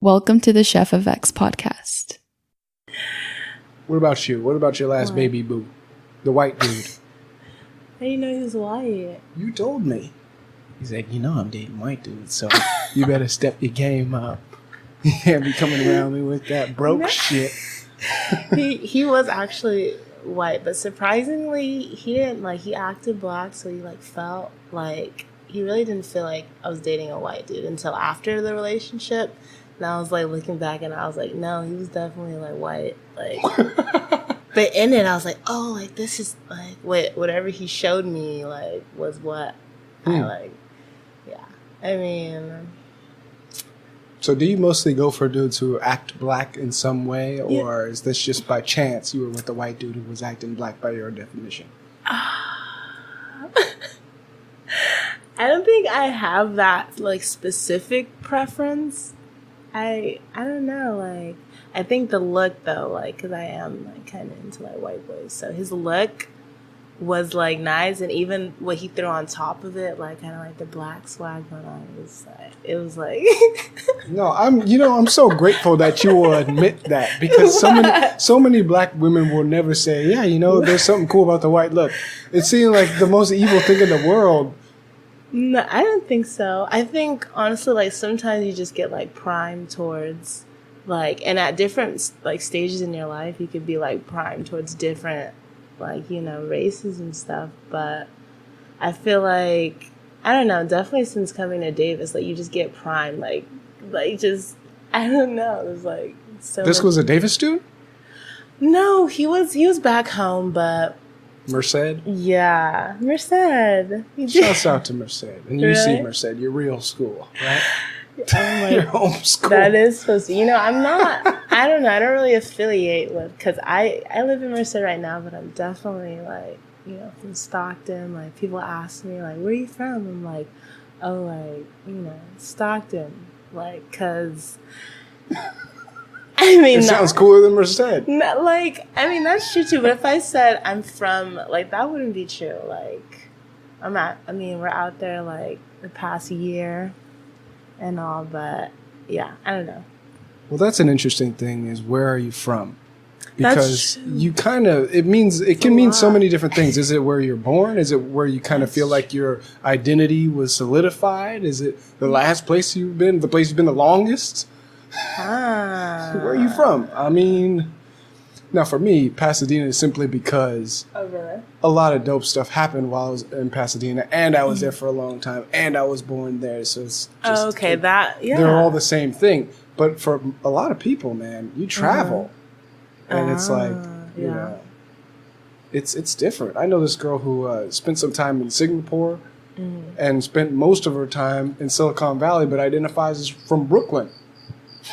Welcome to the Chefofx podcast. What about you? What about your last baby boo? The white dude. How do you know he was white? You told me. He's like, I'm dating white dudes, so you better step your game up. You can't be coming around me with that broke shit. He was actually white, but surprisingly, he didn't, he acted black, so he, felt like, he really didn't feel like I was dating a white dude until after the relationship. And I was, looking back, and I was like, no, he was definitely, white, But in it, I was like, oh, this is, whatever he showed me, was what I, yeah. I mean... So do you mostly go for dudes who act black in some way, or is this just by chance you were with a white dude who was acting black by your definition? I don't think I have that, specific preference. I don't know, I think the look, though, because I am, kind of into, white boys. So his look was, nice, and even what he threw on top of it, kind of, the black swag going on, it was, No, I'm so grateful that you will admit that, because so many black women will never say, there's something cool about the white look. It seemed like the most evil thing in the world. No, I don't think so. I think, honestly, sometimes you just get, primed towards, and at different, stages in your life, you could be, primed towards different, races and stuff. But I feel I don't know, definitely since coming to Davis, you just get primed, I don't know. It was, so This was a Davis student? No, he was back home, but... Merced? Yeah, Merced. Shouts out to Merced. And you see Merced, your real school, right? Your home school. That is supposed to. I'm not, I don't know, I don't really affiliate with, because I live in Merced right now, but I'm definitely, from Stockton. People ask me, where are you from? I'm Stockton. Because... It sounds cooler than Merced. That's true too. But if I said I'm from, that wouldn't be true. We're out there, the past year and all, but yeah, I don't know. Well, that's an interesting thing, is where are you from? Because you it can mean so many different things. Is it where you're born? Is it where you kind of feel like your identity was solidified? Is it the last place you've been, the place you've been the longest? Where are you from? Now for me, Pasadena is simply because a lot of dope stuff happened while I was in Pasadena, and I was there for a long time, and I was born there. So it's just, they're all the same thing. But for a lot of people, man, you travel, and it's it's different. I know this girl who spent some time in Singapore and spent most of her time in Silicon Valley, but identifies as from Brooklyn.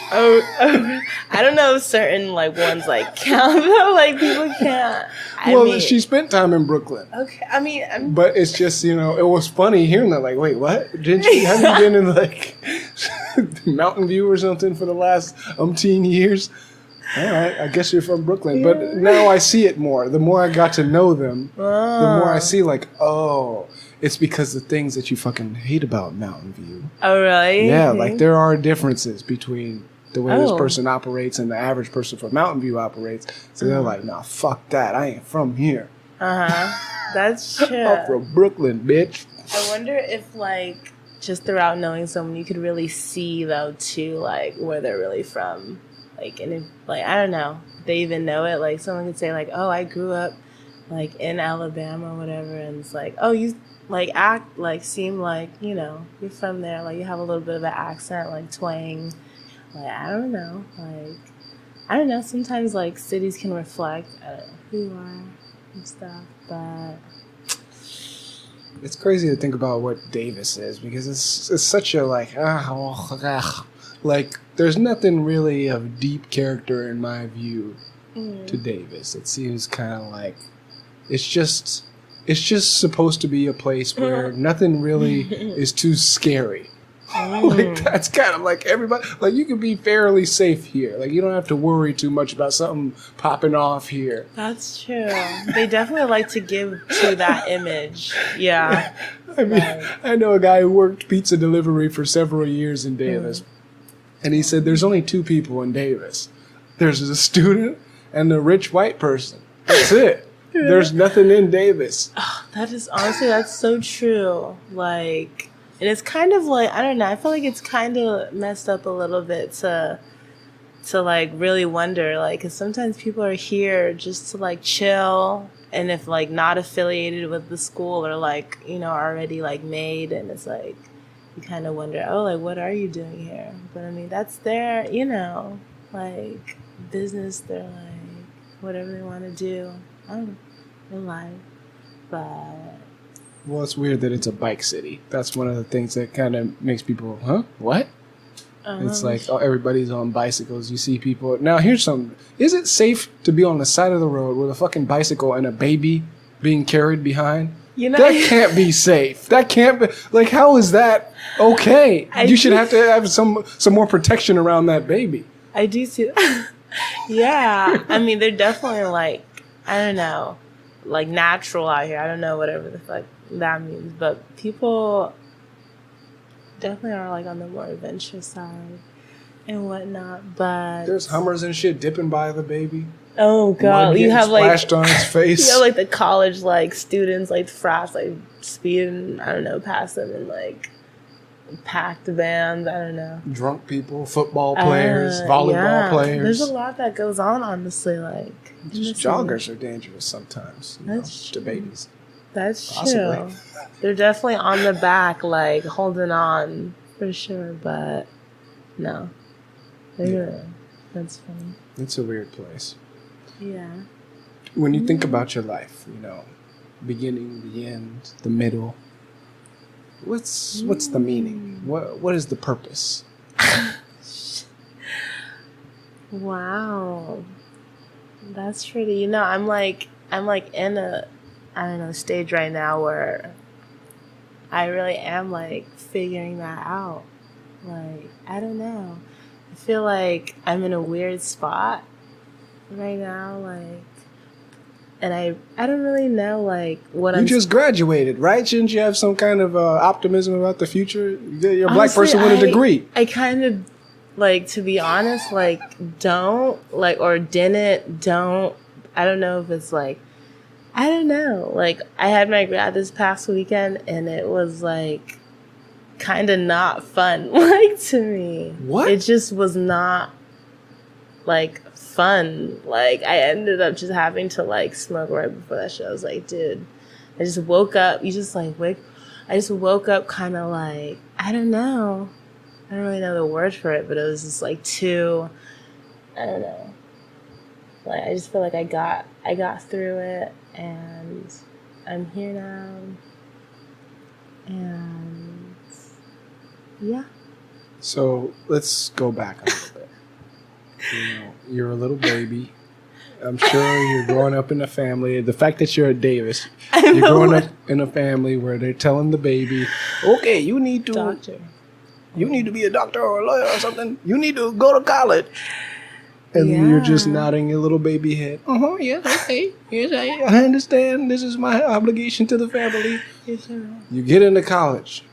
I don't know if certain ones count though. People can't. She spent time in Brooklyn. Okay, but it's just it was funny hearing that. Wait, what? Didn't you have you been in Mountain View or something for the last umpteen years? All right, I guess you're from Brooklyn. Yeah. But now I see it more. The more I got to know them, the more I see it's because the things that you fucking hate about Mountain View. Oh, really? Yeah, there are differences between the way this person operates and the average person from Mountain View operates. So they're like, nah, fuck that. I ain't from here. That's true. I'm from Brooklyn, bitch. I wonder if, just throughout knowing someone, you could really see, though, too, where they're really from. And if, I don't know, if they even know it. Someone could say, oh, I grew up, in Alabama or whatever. And it's oh, you... act, seem you're from there, you have a little bit of an accent, twang, I don't know, sometimes, cities can reflect, who you are and stuff, but... It's crazy to think about what Davis is, because it's such a, there's nothing really of deep character in my view to Davis. It seems kind of it's just supposed to be a place where nothing really is too scary. That's kind of everybody. You can be fairly safe here. You don't have to worry too much about something popping off here. That's true. They definitely like to give to that image. Yeah. I know a guy who worked pizza delivery for several years in Davis. And he said, there's only two people in Davis. There's a student and a rich white person. That's it. Yeah. There's nothing in Davis. Oh, that is honestly, that's so true. Like, and it's kind of like, I don't know, I feel like it's kind of messed up a little bit to like really wonder, like, because sometimes people are here just to like chill, and if like not affiliated with the school or like, you know, already like made, and it's like, you kind of wonder, oh, like, what are you doing here? But I mean, that's their, you know, like, business. They're like, whatever they want to do in life. But well, it's weird that it's a bike city. That's one of the things that kind of makes people, huh? What? It's like, oh, everybody's on bicycles. You see people. Now, here's something. Is it safe to be on the side of the road with a fucking bicycle and a baby being carried behind? You know, that can't be safe. That can't be. Like, how is that okay? You should have to have some more protection around that baby. I do too. Yeah. I mean, they're definitely like, I don't know, like natural out here. I don't know, whatever the fuck that means. But people definitely are like on the more adventurous side and whatnot. But there's Hummers and shit dipping by the baby. Oh god, you have like splashed on his face. You have like the college like students, like frats, like speeding, I don't know, past them in like packed vans. I don't know. Drunk people, football players, volleyball players. There's a lot that goes on, honestly. Like just joggers are dangerous sometimes. That's to babies. That's true. They're definitely on the back, like holding on for sure. But no, that's funny. It's a weird place. Yeah. When you think about your life, you know, beginning, the end, the middle, what's the meaning? What is the purpose? Wow. That's pretty. You know, I'm like in a, I don't know, stage right now where I really am like figuring that out. Like, I don't know. I feel like I'm in a weird spot right now, like, and I don't really know, like, what You just graduated, right? Shouldn't you have some kind of optimism about the future? You're a black person with a degree. I kind of, like, to be honest, like, don't, like, or don't, I don't know if it's, like, I don't know. Like, I had my grad this past weekend, and it was, like, kind of not fun, like, to me. What? It just was not, like, fun. Like, I ended up just having to like smoke right before that show. I was like, dude, I just woke up. I just woke up kind of like, I don't know. I don't really know the word for it, but it was just like too, I don't know. Like, I just feel like I got through it, and I'm here now. And yeah. So let's go back a little bit. You know, you're a little baby. I'm sure you're growing up in a family. The fact that you're at Davis, you're growing up in a family where they're telling the baby, okay, you need to be a doctor or a lawyer or something. You need to go to college. And you're just nodding your little baby head. Yes, okay. Yes, I understand. This is my obligation to the family. Yes, sir. You get into college.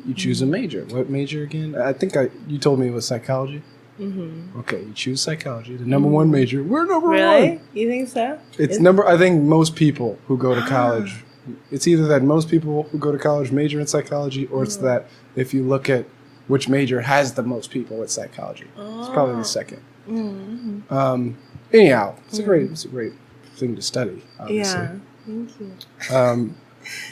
You choose a major. What major again? I think you told me it was psychology. Mm-hmm. Okay, you choose psychology, the number one major. We're number one. Really? You think so? I think most people who go to college, it's either that most people who go to college major in psychology, or it's that if you look at which major has the most people with psychology, it's probably the second. Mm-hmm. Anyhow, it's a great thing to study. Obviously. Yeah, thank you.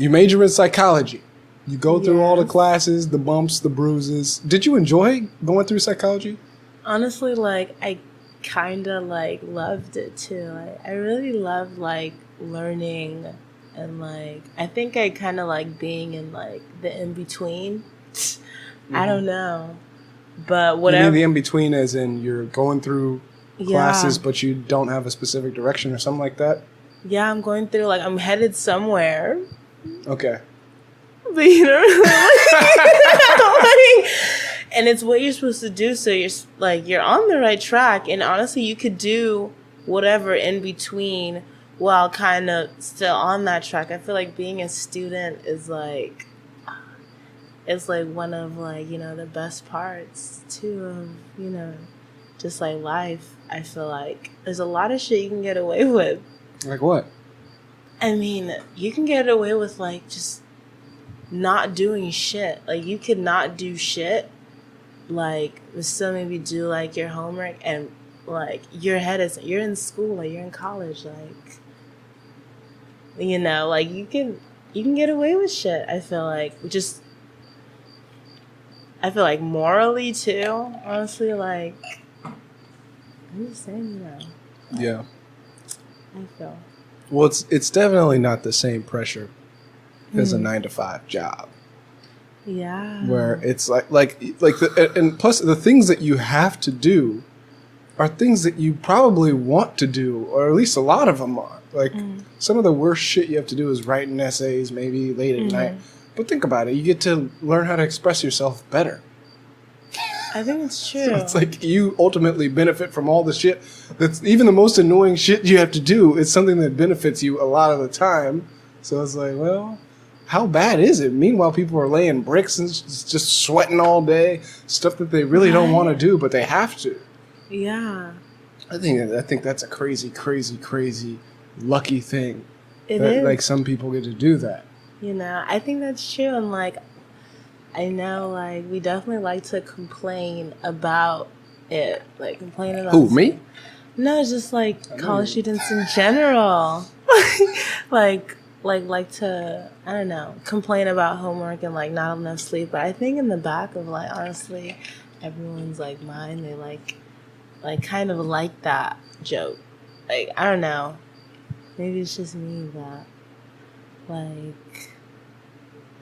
You major in psychology. You go through all the classes, the bumps, the bruises. Did you enjoy going through psychology? Honestly, like, I kind of, like, loved it, too. Like, I really loved, like, learning, and, like, I think I kind of like being in, like, the in-between. I don't know. But whatever. You mean the in-between as in you're going through classes, but you don't have a specific direction or something like that? Yeah, I'm going through, like, I'm headed somewhere. Okay. But you know, like, and it's what you're supposed to do. So you're on the right track. And honestly, you could do whatever in between while kind of still on that track. I feel like being a student is like, it's like one of like, you know, the best parts too of, you know, just like life. I feel like there's a lot of shit you can get away with. Like what? I mean, you can get away with like just not doing shit. Like you could not do shit, like still maybe do like your homework, and like you're in school, like you're in college, like, you know, like you can get away with shit. I feel like morally too, honestly, like I'm just saying, you know. Yeah. I feel. Well, it's definitely not the same pressure as a 9-to-5 job. Yeah. Where it's and plus the things that you have to do are things that you probably want to do, or at least a lot of them are. Like some of the worst shit you have to do is writing essays, maybe late at night. But think about it, you get to learn how to express yourself better. I think it's true. So it's like you ultimately benefit from all the shit that's even the most annoying shit you have to do. It's something that benefits you a lot of the time. So it's like, well, how bad is it? Meanwhile, people are laying bricks and just sweating all day, stuff that they really don't want to do, but they have to. Yeah. I think that's a crazy, crazy, crazy lucky thing. It is. Like some people get to do that. You know, I think that's true, and like I know, like, we definitely like to complain about it. Like, complain about... Who, me? No, just, like, college students in general. like to, I don't know, complain about homework and, like, not enough sleep. But I think in the back of, like, honestly, everyone's, like, mind, they, like kind of like that joke. Like, I don't know. Maybe it's just me, but, like,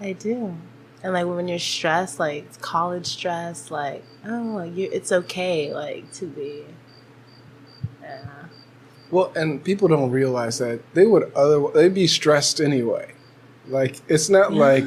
I do. And, like, when you're stressed, like, college stress, like, oh, like, it's okay, like, to be, yeah. Well, and people don't realize that they'd be stressed anyway. Like, it's not like,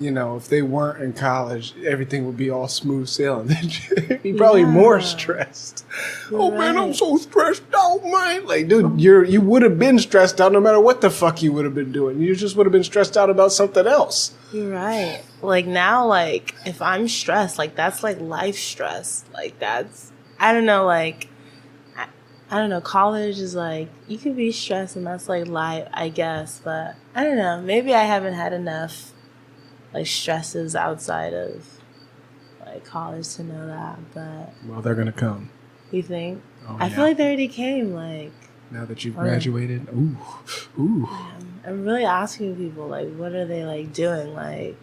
you know, if they weren't in college, everything would be all smooth sailing. They'd be probably more stressed. You're man, I'm so stressed out, man. Like, dude, you would have been stressed out no matter what the fuck you would have been doing. You just would have been stressed out about something else. You're right. Like, now, like, if I'm stressed, like, that's, like, life stress. Like, that's, I don't know, like, I don't know, college is, like, you could be stressed and that's, like, life, I guess. But, I don't know, maybe I haven't had enough, like, stresses outside of, like, college to know that, but... Well, they're gonna come. You think? Oh, I feel like they already came, like... Now that you've graduated? Ooh. I'm really asking people, like, what are they, like, doing? Like,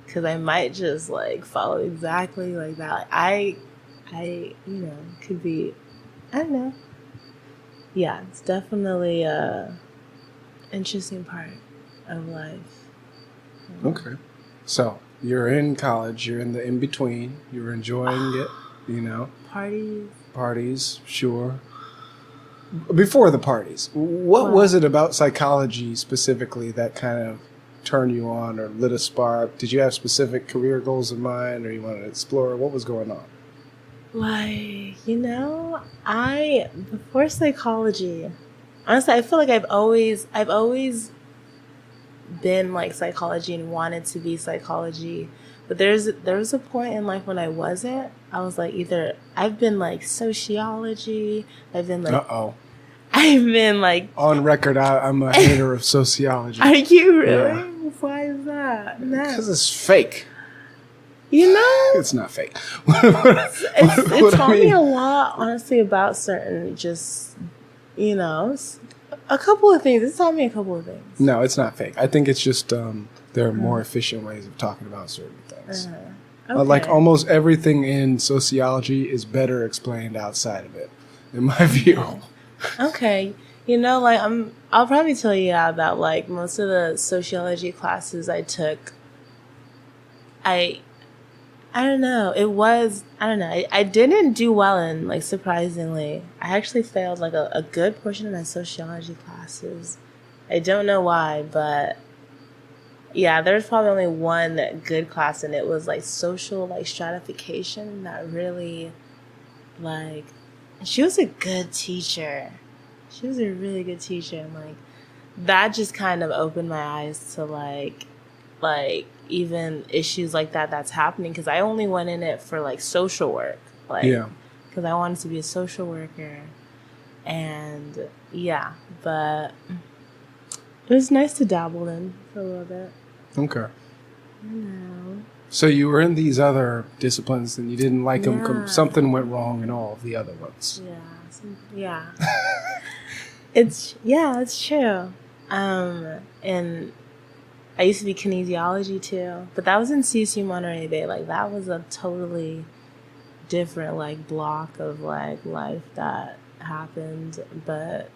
because I might just, like, follow exactly like that. Like, I, you know, could be, I don't know. Yeah, it's definitely a interesting part of life. Okay. So, you're in college, you're in the in-between, you're enjoying it, you know. Parties, sure. Before the parties, what was it about psychology specifically that kind of turned you on or lit a spark? Did you have specific career goals in mind, or you wanted to explore? What was going on? Like, you know, before psychology, honestly, I feel like I've always been like psychology and wanted to be psychology. But there was a point in life when I wasn't. I was like, either I've been like sociology, I've been like... I've been like... On record, I'm a hater of sociology. Are you really? Yeah. Why is that? Because it's fake. You know? It's not fake. It's taught me a lot, honestly, about certain just, you know, a couple of things. It's taught me a couple of things. No, it's not fake. I think it's just there are more efficient ways of talking about certain things. Okay. Like almost everything in sociology is better explained outside of it, in my view. Okay. You know, like I'll probably tell you that like most of the sociology classes I took, I don't know. I didn't do well in, like, surprisingly. I actually failed, like, a good portion of my sociology classes. I don't know why, but, yeah, there's probably only one good class, and it was, like, social, like, stratification. That really, like, she was a good teacher. She was a really good teacher, and, like, that just kind of opened my eyes to, like, even issues like that's happening, because I only went in it for like social work, like because I wanted to be a social worker, and but it was nice to dabble in for a little bit. Okay. You know. So you were in these other disciplines and you didn't like them. Something went wrong in all of the other ones. It's true. And I used to be kinesiology too, but that was in CSU Monterey Bay. Like that was a totally different like block of like life that happened, but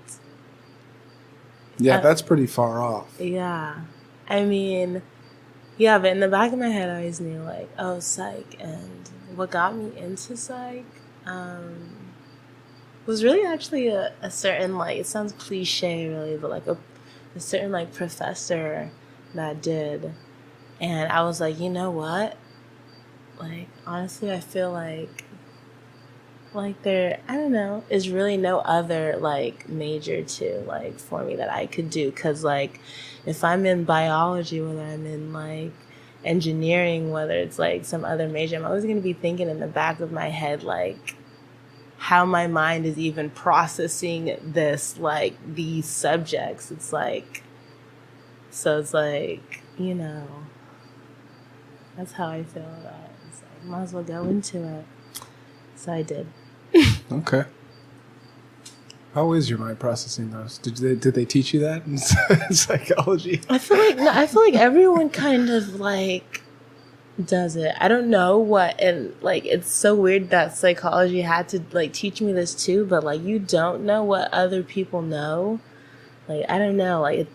that's pretty far off. Yeah, I mean. Yeah, but in the back of my head, I always knew, like, oh, psych. And what got me into psych was really actually a certain, like, it sounds cliche, really, but, like, a certain, like, professor that did. And I was like, you know what? Like, honestly, I feel like there, I don't know, is really no other, like, major, too, like, for me that I could do. Because, like, if I'm in biology, whether I'm in, like, engineering, whether it's, like, some other major, I'm always going to be thinking in the back of my head, like, how my mind is even processing this, like, these subjects. It's, like, so it's, like, you know, that's how I feel about it. It's like, might as well go into it. So I did. Okay. How is your mind processing those? Did they teach you that in psychology? I feel like everyone kind of like does it. I don't know what, and like it's so weird that psychology had to like teach me this too, but like you don't know what other people know. Like I don't know, like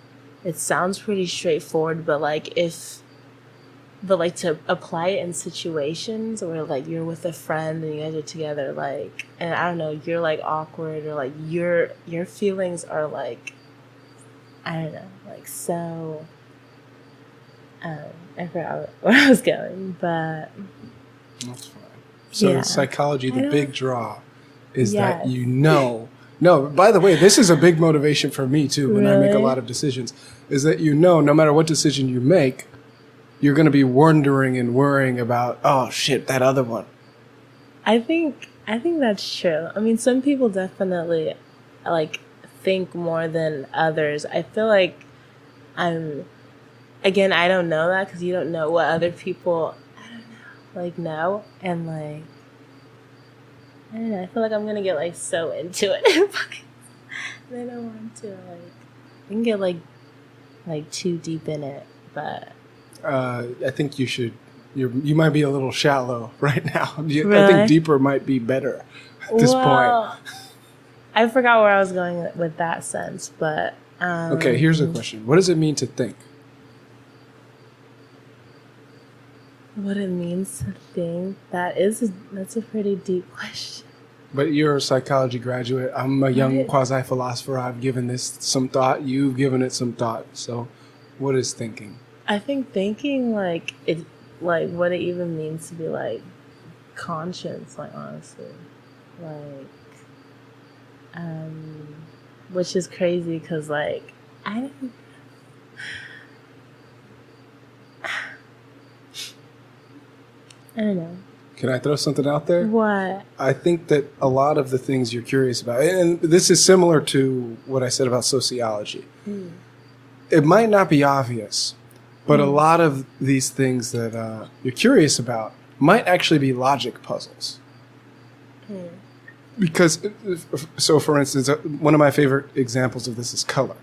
it sounds pretty straightforward, but like to apply it in situations where like you're with a friend and you guys are together, like, and I don't know, you're like awkward or like your feelings are like, I don't know, like so. I forgot where I was going, but that's fine. So in psychology, the big draw is that you know. No, by the way, this is a big motivation for me too when I make a lot of decisions. Is that no matter what decision you make, you're going to be wondering and worrying about, oh shit, that other one. I think that's true. I mean, some people definitely like think more than others. I feel like I don't know that because you don't know what other people, know. And like, I don't know, I feel like I'm going to get like so into it. I don't want to I can get like too deep in it, but I think you should. You might be a little shallow right now. Really? I think deeper might be better at this point. I forgot where I was going with that sense, but okay. Here's a question: what does it mean to think? What it means to think? That's a pretty deep question. But you're a psychology graduate. I'm a young quasi-philosopher. I've given this some thought. You've given it some thought. So, what is thinking? I think thinking, like, it, like, what it even means to be, like, conscious, like, honestly. Like, which is crazy because, like, I don't know. Can I throw something out there? What? I think that a lot of the things you're curious about, and this is similar to what I said about sociology. It might not be obvious, but a lot of these things that you're curious about might actually be logic puzzles. Because, so for instance, one of my favorite examples of this is color.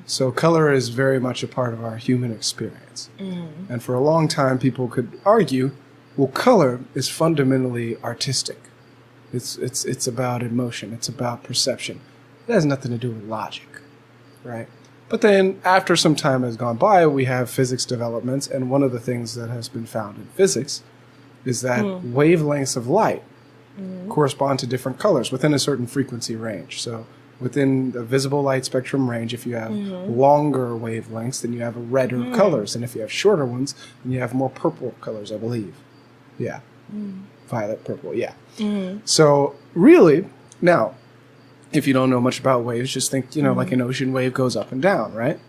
So color is very much a part of our human experience. And for a long time, people could argue, well, color is fundamentally artistic. It's about emotion. It's about perception. It has nothing to do with logic, right? But then after some time has gone by, we have physics developments, and one of the things that has been found in physics is that wavelengths of light correspond to different colors within a certain frequency range. So within the visible light spectrum range, if you have longer wavelengths, then you have redder colors. And if you have shorter ones, then you have more purple colors, I believe. Yeah. Violet, purple, yeah. So really, now, if you don't know much about waves, just think, like an ocean wave goes up and down, right?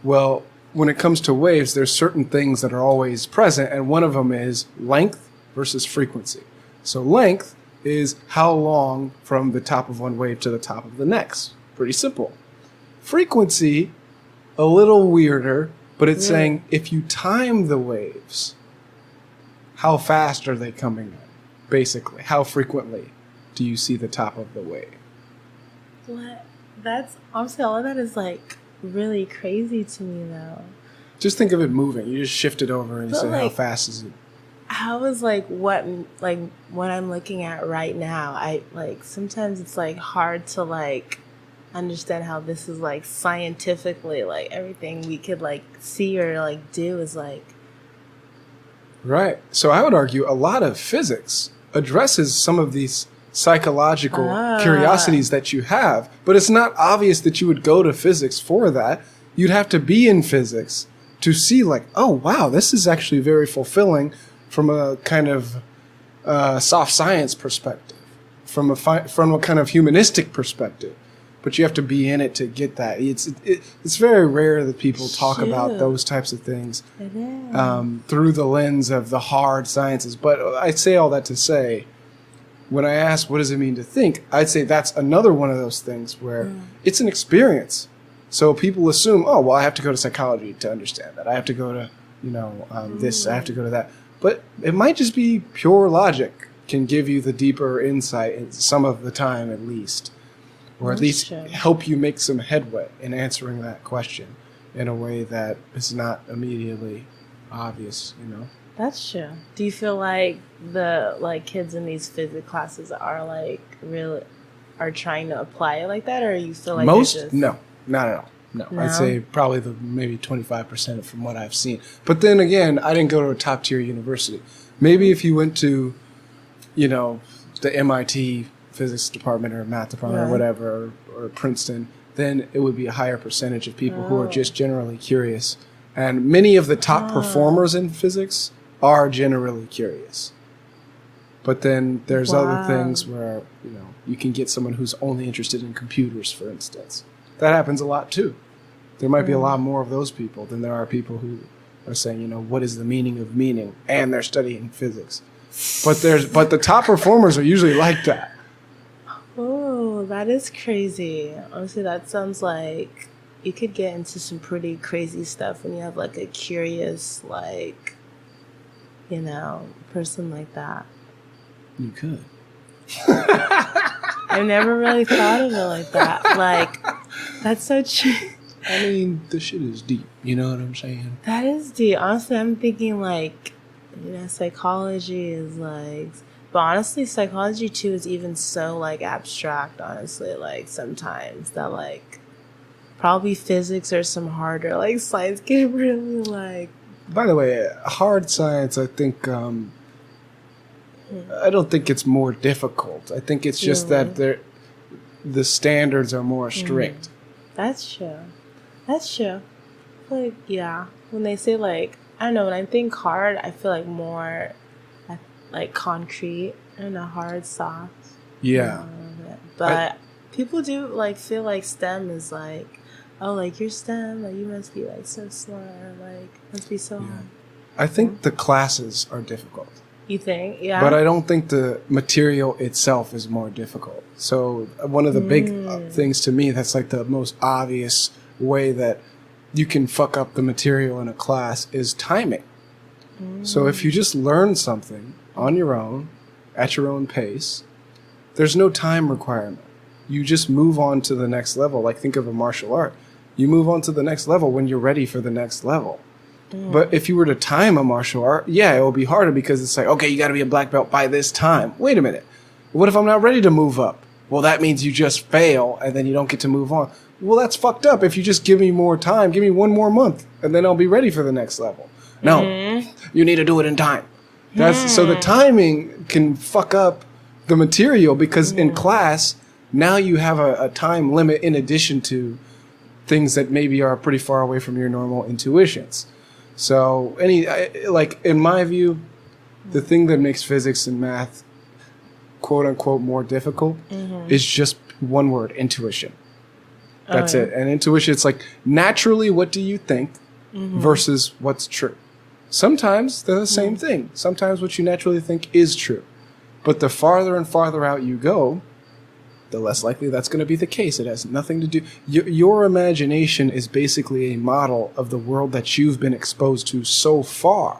Well, when it comes to waves, there's certain things that are always present, and one of them is length versus frequency. So length is how long from the top of one wave to the top of the next. Pretty simple. Frequency, a little weirder, but it's saying if you time the waves, how fast are they coming in? Basically, how frequently do you see the top of the wave? What? That's honestly, all of that is like really crazy to me though. Just think of it moving. You just shift it over and say, like, how fast is it? How is like what I'm looking at right now? I like sometimes it's like hard to like understand how this is like scientifically like everything we could like see or like do is like. Right. So I would argue a lot of physics addresses some of these psychological curiosities that you have, but it's not obvious that you would go to physics for that. You'd have to be in physics to see like, oh wow, this is actually very fulfilling from a kind of soft science perspective, from a kind of humanistic perspective. But you have to be in it to get that. It's very rare that people talk about those types of things through the lens of the hard sciences. But I say all that to say, when I ask what does it mean to think, I'd say that's another one of those things where it's an experience. So people assume, oh, well, I have to go to psychology to understand that. I have to go to, this, I have to go to that. But it might just be pure logic can give you the deeper insight some of the time at least. Or at least help you make some headway in answering that question in a way that is not immediately obvious, That's true. Do you feel like the kids in these physics classes are are trying to apply it like that, or you feel like most? No, not at all. No, I'd say probably maybe 25% from what I've seen. But then again, I didn't go to a top tier university. Maybe if you went to, the MIT physics department or math department or whatever, or Princeton, then it would be a higher percentage of people who are just generally curious. And many of the top performers in physics are generally curious. But then there's other things where, you can get someone who's only interested in computers, for instance. That happens a lot too. There might be a lot more of those people than there are people who are saying, what is the meaning of meaning? And they're studying physics. But the top performers are usually like that. Oh, that is crazy. Honestly, that sounds like you could get into some pretty crazy stuff when you have like a curious, person like that. You could. I've never really thought of it like that. That's so true. I mean, the shit is deep. You know what I'm saying? That is deep. Honestly, I'm thinking psychology is but honestly, psychology too is even so abstract, honestly, sometimes that probably physics or some harder science can really By the way, hard science, I think, I don't think it's more difficult. I think it's just that the standards are more strict. That's true. That's true. When they say I don't know, when I think hard, I feel more concrete. I don't know, hard, soft. Yeah. But people do feel STEM is you're STEM, you must be so smart, must be so hard. I think the classes are difficult. You think? Yeah. But I don't think the material itself is more difficult. So one of the big things to me that's the most obvious way that you can fuck up the material in a class is timing. So if you just learn something on your own, at your own pace, there's no time requirement. You just move on to the next level. Think of a martial art. You move on to the next level when you're ready for the next level. But if you were to time a martial art, it will be harder because it's okay, you got to be a black belt by this time. Wait a minute. What if I'm not ready to move up? Well, that means you just fail and then you don't get to move on. Well, that's fucked up. If you just give me more time, give me 1 more month, and then I'll be ready for the next level. No, you need to do it in time. So the timing can fuck up the material because in class, now you have a time limit in addition to things that maybe are pretty far away from your normal intuitions. So in my view, the thing that makes physics and math quote unquote more difficult is just one word: intuition. That's it. And intuition, it's naturally, what do you think? versus what's true. Sometimes they're the same thing. Sometimes what you naturally think is true. But the farther and farther out you go, the less likely that's going to be the case. It has nothing to do. Your imagination is basically a model of the world that you've been exposed to so far.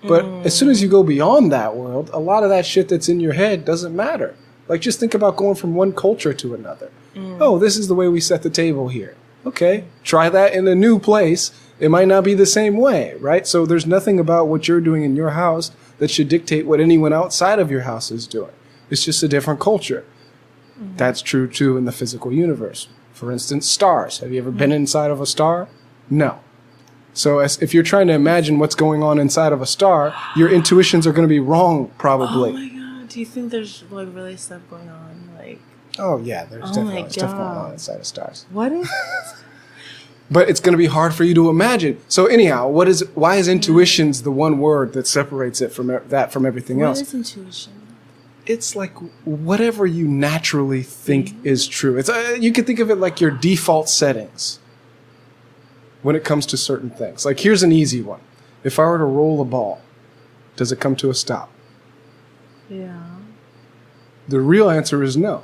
But as soon as you go beyond that world, a lot of that shit that's in your head doesn't matter. Like, just think about going from one culture to another. Oh, this is the way we set the table here. Okay, try that in a new place. It might not be the same way, right? So there's nothing about what you're doing in your house that should dictate what anyone outside of your house is doing. It's just a different culture. That's true, too, in the physical universe. For instance, stars. Have you ever been inside of a star? No. So if you're trying to imagine what's going on inside of a star, your intuitions are going to be wrong, probably. Oh, my God. Do you think there's, like, really stuff going on? Like, oh, yeah, there's definitely stuff going on inside of stars. What is... But it's going to be hard for you to imagine. So anyhow, why is intuitions the one word that separates it from everything else? What is intuition? It's like whatever you naturally think is true. It's you can think of it like your default settings when it comes to certain things. Like, here's an easy one. If I were to roll a ball, does it come to a stop? Yeah. The real answer is no.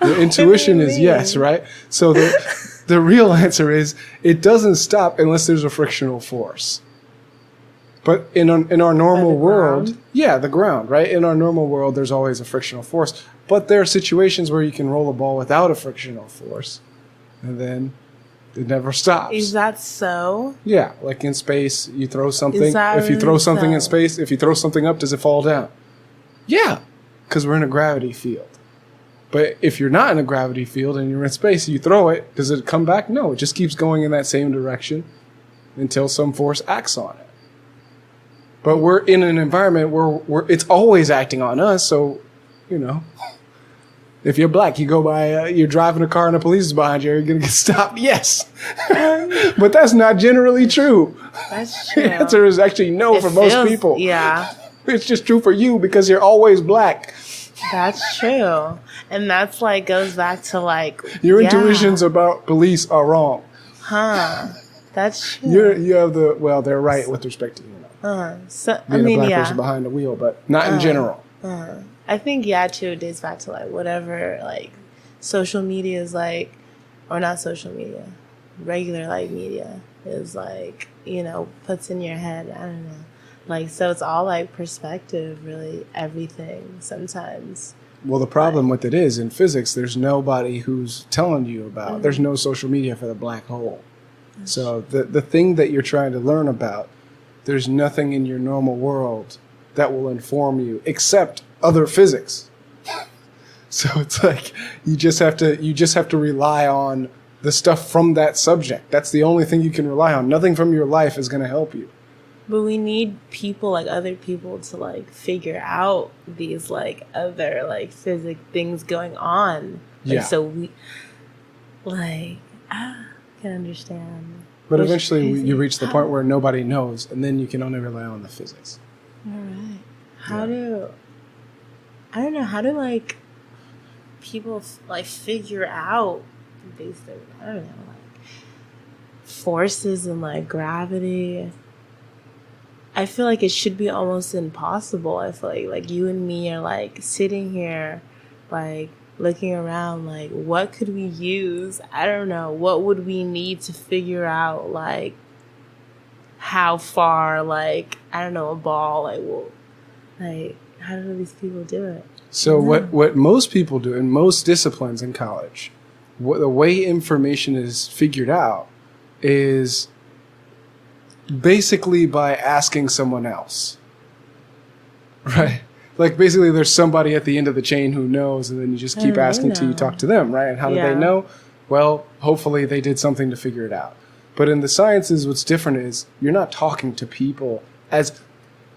The intuition is yes, right? So the real answer is it doesn't stop unless there's a frictional force. But in our normal world, the ground, right? In our normal world, there's always a frictional force. But there are situations where you can roll a ball without a frictional force, and then it never stops. Is that so? Yeah, like in space, you throw something. If you throw something in space, if you throw something up, does it fall down? Yeah, because we're in a gravity field. But if you're not in a gravity field and you're in space, you throw it, does it come back? No, it just keeps going in that same direction until some force acts on it. But we're in an environment where it's always acting on us, so, you know, if you're black, you go by, you're driving a car and the police is behind you, are you going to get stopped? Yes. But that's not generally true. That's true. The answer is actually no for most people. Yeah. It's just true for you because you're always black. That's true. And that's like, goes back to like... Your intuitions about police are wrong. Huh. That's true. You have they're right with respect to, So, being a black person behind the wheel, but not in general. I think, too, it dates back to like whatever like social media is like, or not social media, regular like media is like, puts in your head. I don't know. Like, so it's all like perspective, really, everything sometimes. Well, the problem with it is in physics, there's nobody who's telling you about, there's no social media for the black hole. So the thing that you're trying to learn about, there's nothing in your normal world that will inform you except other physics. So it's like you just have to rely on the stuff from that subject. That's the only thing you can rely on. Nothing from your life is going to help you. But we need people, like other people, to like figure out these like other like physics things going on. Like, so we I can understand. But eventually you reach the point where nobody knows, and then you can only rely on the physics. All right. How do like people like figure out these things? I don't know, like forces and like gravity. I feel like it should be almost impossible. I feel like you and me are like sitting here, like looking around, like what could we use? I don't know. What would we need to figure out like how far, like, I don't know, a ball, like, will, like, how do these people do it? So what most people do in most disciplines in college, the way information is figured out is basically by asking someone else, right? Like, basically there's somebody at the end of the chain who knows, and then you just keep asking till you talk to them, right? And how do they know? Well, hopefully they did something to figure it out. But in the sciences, what's different is you're not talking to people as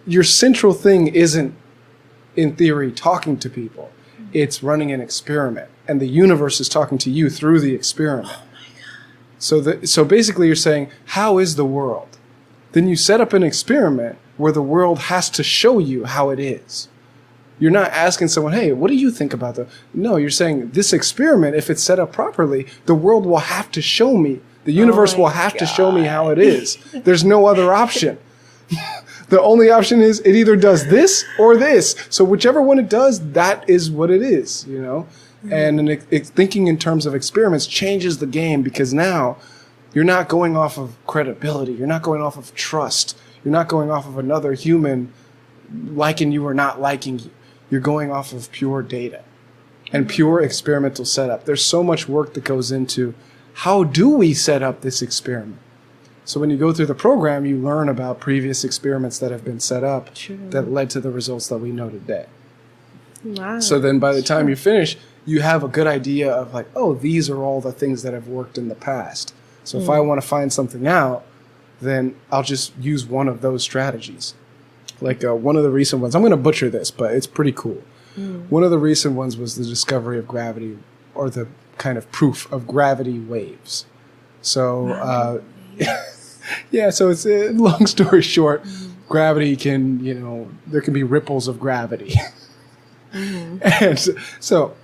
your central thing isn't, in theory, talking to people. It's running an experiment, and the universe is talking to you through the experiment. Oh my God. So basically you're saying, how is the world? Then you set up an experiment where the world has to show you how it is. You're not asking someone, hey, what do you think about that? No, you're saying this experiment, if it's set up properly, the world will have to show me The universe will have to show me how it is. There's no other option. The only option is it either does this or this. So whichever one it does, that is what it is, you know? And thinking in terms of experiments changes the game, because now you're not going off of credibility. You're not going off of trust. You're not going off of another human liking you or not liking you. You're going off of pure data and pure experimental setup. There's so much work that goes into how do we set up this experiment. So when you go through the program, you learn about previous experiments that have been set up that led to the results that we know today. Wow. So then by the time you finish, you have a good idea of like, oh, these are all the things that have worked in the past. So if I want to find something out, then I'll just use one of those strategies. Like one of the recent ones, I'm going to butcher this, but it's pretty cool. One of the recent ones was the discovery of gravity, or the kind of proof of gravity waves. So, yeah, so it's long story short, gravity can, you know, there can be ripples of gravity. And so,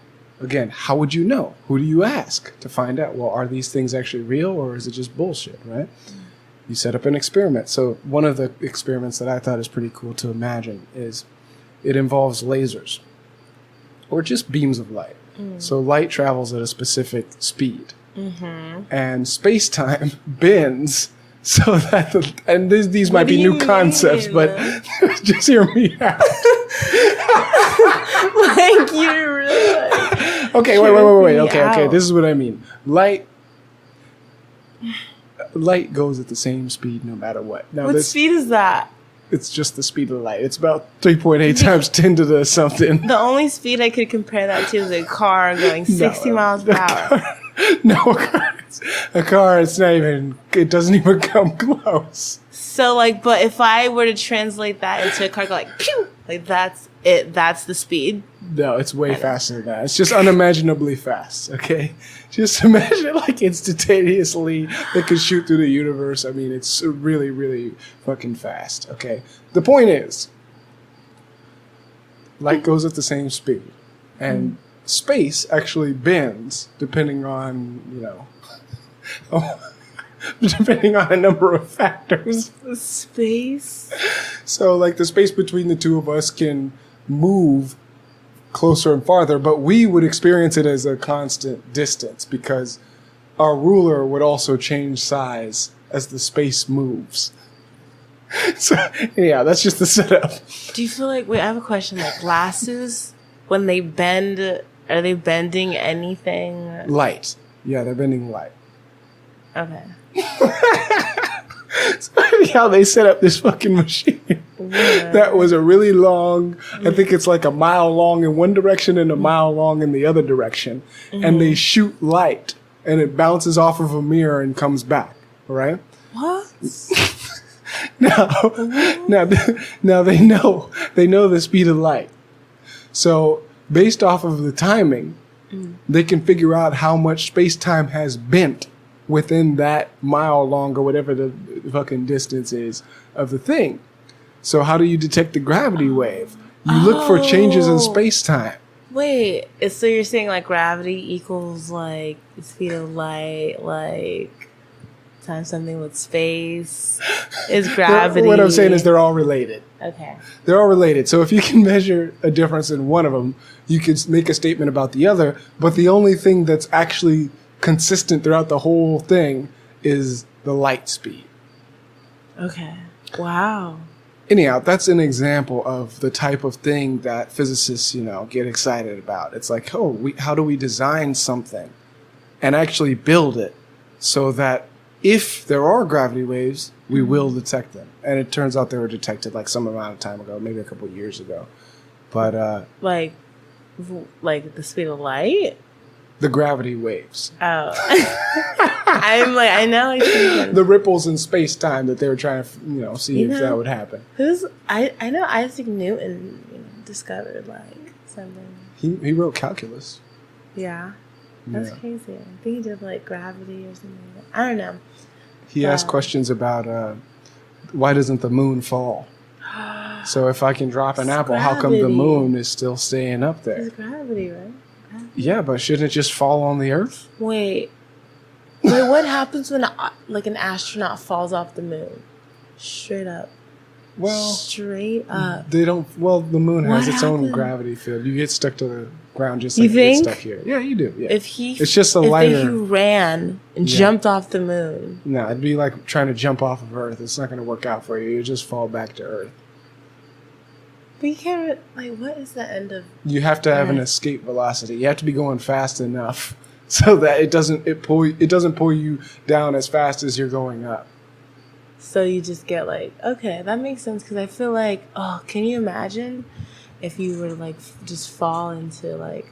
again, how would you know? Who do you ask to find out? Well, are these things actually real, or is it just bullshit, right? You set up an experiment. So one of the experiments that I thought is pretty cool to imagine is it involves lasers, or just beams of light. So light travels at a specific speed. And space-time bends so that these might be new concepts, but just hear me out. Like, you're really like... Okay, wait. Okay, this is what I mean. Light goes at the same speed no matter what. Now, what speed is that? It's just the speed of light. It's about 3.8 times 10 to the something. The only speed I could compare that to is a car going 60 miles per hour. A car, it's not even, it doesn't even come close. So, like, but if I were to translate that into a car, go like, pew! Like, that's it. That's the speed. No, it's way faster than that. It's just unimaginably fast, okay? Just imagine it like instantaneously they could shoot through the universe. I mean, it's really, really fucking fast, okay? The point is, light goes at the same speed. And space actually bends depending on, you know, depending on a number of factors. Space? So, like, the space between the two of us can move closer and farther, but we would experience it as a constant distance because our ruler would also change size as the space moves. So, yeah, that's just the setup. Do you feel like, wait, I have a question. Like, glasses, when they bend, are they bending anything? Light. Yeah, they're bending light. Okay. How they set up this fucking machine that was a really long, I think it's like a mile long in one direction and a mile long in the other direction, and they shoot light and it bounces off of a mirror and comes back, right? What? now they know the speed of light, so based off of the timing they can figure out how much space-time has bent within that mile long or whatever the fucking distance is of the thing. So how do you detect the gravity wave? You look for changes in space-time. Wait, so you're saying like gravity equals like the speed of light, like times something with space is gravity. What I'm saying is they're all related. Okay. They're all related. So if you can measure a difference in one of them, you can make a statement about the other, but the only thing that's actually consistent throughout the whole thing is the light speed. Okay. Wow. Anyhow, that's an example of the type of thing that physicists, you know, get excited about. It's like, how do we design something and actually build it so that if there are gravity waves, we will detect them. And it turns out they were detected like some amount of time ago, maybe a couple of years ago. But like the speed of light? The gravity waves. Oh. I'm like, I know. The ripples in space-time that they were trying to, see if that would happen. I know Isaac Newton discovered, like, something. He wrote calculus. Yeah. That's crazy. I think he did, like, gravity or something like that. I don't know. He asked questions about why doesn't the moon fall? So if I can drop an apple, how come the moon is still staying up there? It's gravity, right? Yeah, but shouldn't it just fall on the Earth? Wait. Wait, what happens when like an astronaut falls off the moon? Straight up. Well, straight up. They don't. Well, the moon has its own gravity field. You get stuck to the ground just like you get stuck here. Yeah, you do. Yeah. It's just a lighter. If you ran and jumped off the moon. No, it'd be like trying to jump off of Earth. It's not going to work out for you. You just fall back to Earth. But you can't. Like, what is the end of? You have to have an escape velocity. You have to be going fast enough so that it doesn't pull you down as fast as you're going up. So you just get like, okay, that makes sense, because I feel like, oh, can you imagine if you were to like just fall into like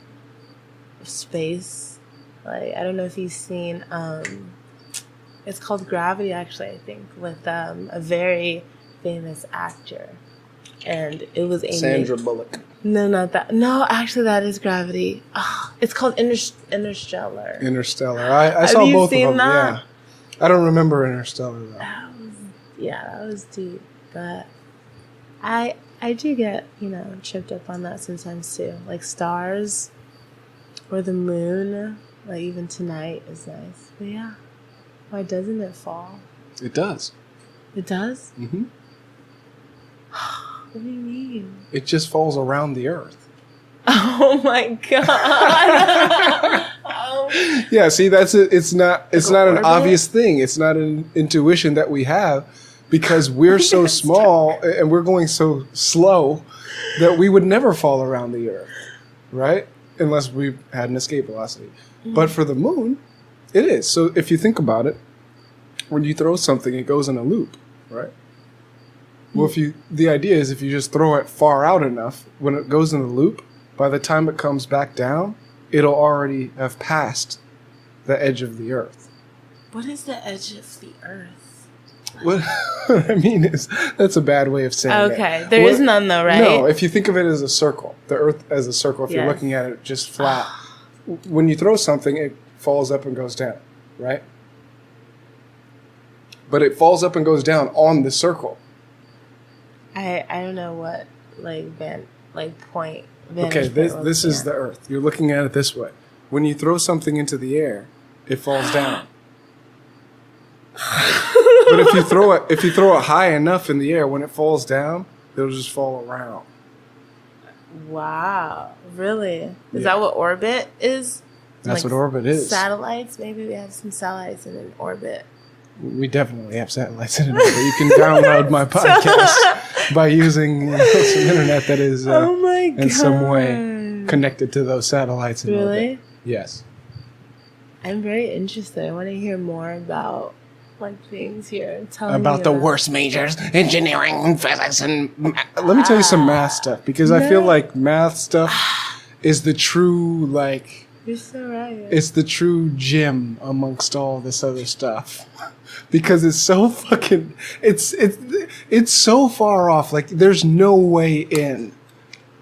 space? Like, I don't know if you've seen, it's called Gravity, actually, I think, with a very famous actor, and it was Sandra Bullock. No, not that. No, actually, that is Gravity. Oh, it's called Interstellar. Interstellar. I saw both of them. That? Yeah, I don't remember Interstellar though. Yeah, that was deep, but I do get, tripped up on that sometimes too. Like stars or the moon, like even tonight is nice. But yeah, why doesn't it fall? It does. It does? Mm-hmm. What do you mean? It just falls around the Earth. Oh my god. Yeah, see, that's it. It's not an obvious thing. It's not an intuition that we have, because we're so small and we're going so slow that we would never fall around the Earth, right? Unless we had an escape velocity. Mm-hmm. But for the moon, it is. So if you think about it, when you throw something, it goes in a loop, right? Mm-hmm. Well, the idea is if you just throw it far out enough, when it goes in the loop, by the time it comes back down, it'll already have passed the edge of the Earth. What is the edge of the Earth? What I mean is, that's a bad way of saying it. Okay, there is none though, right? No, if you think of it as a circle, the Earth as a circle, if you're looking at it just flat, when you throw something, it falls up and goes down, right? But it falls up and goes down on the circle. I don't know what point. Okay, this is the Earth. You're looking at it this way. When you throw something into the air, it falls down. But if you throw it high enough in the air, when it falls down, it'll just fall around. Wow, really? Is that what orbit is? That's what orbit is. Satellites? Maybe we have some satellites in an orbit. We definitely have satellites in an orbit. You can download my podcast by using some internet that is in some way connected to those satellites in orbit. Really? Yes. I'm very interested. I want to hear more about things here. About the worst majors, engineering and physics and let me tell you some math stuff, because I feel like math stuff is the true You're so right. It's the true gem amongst all this other stuff. Because it's so fucking it's so far off. Like there's no way in.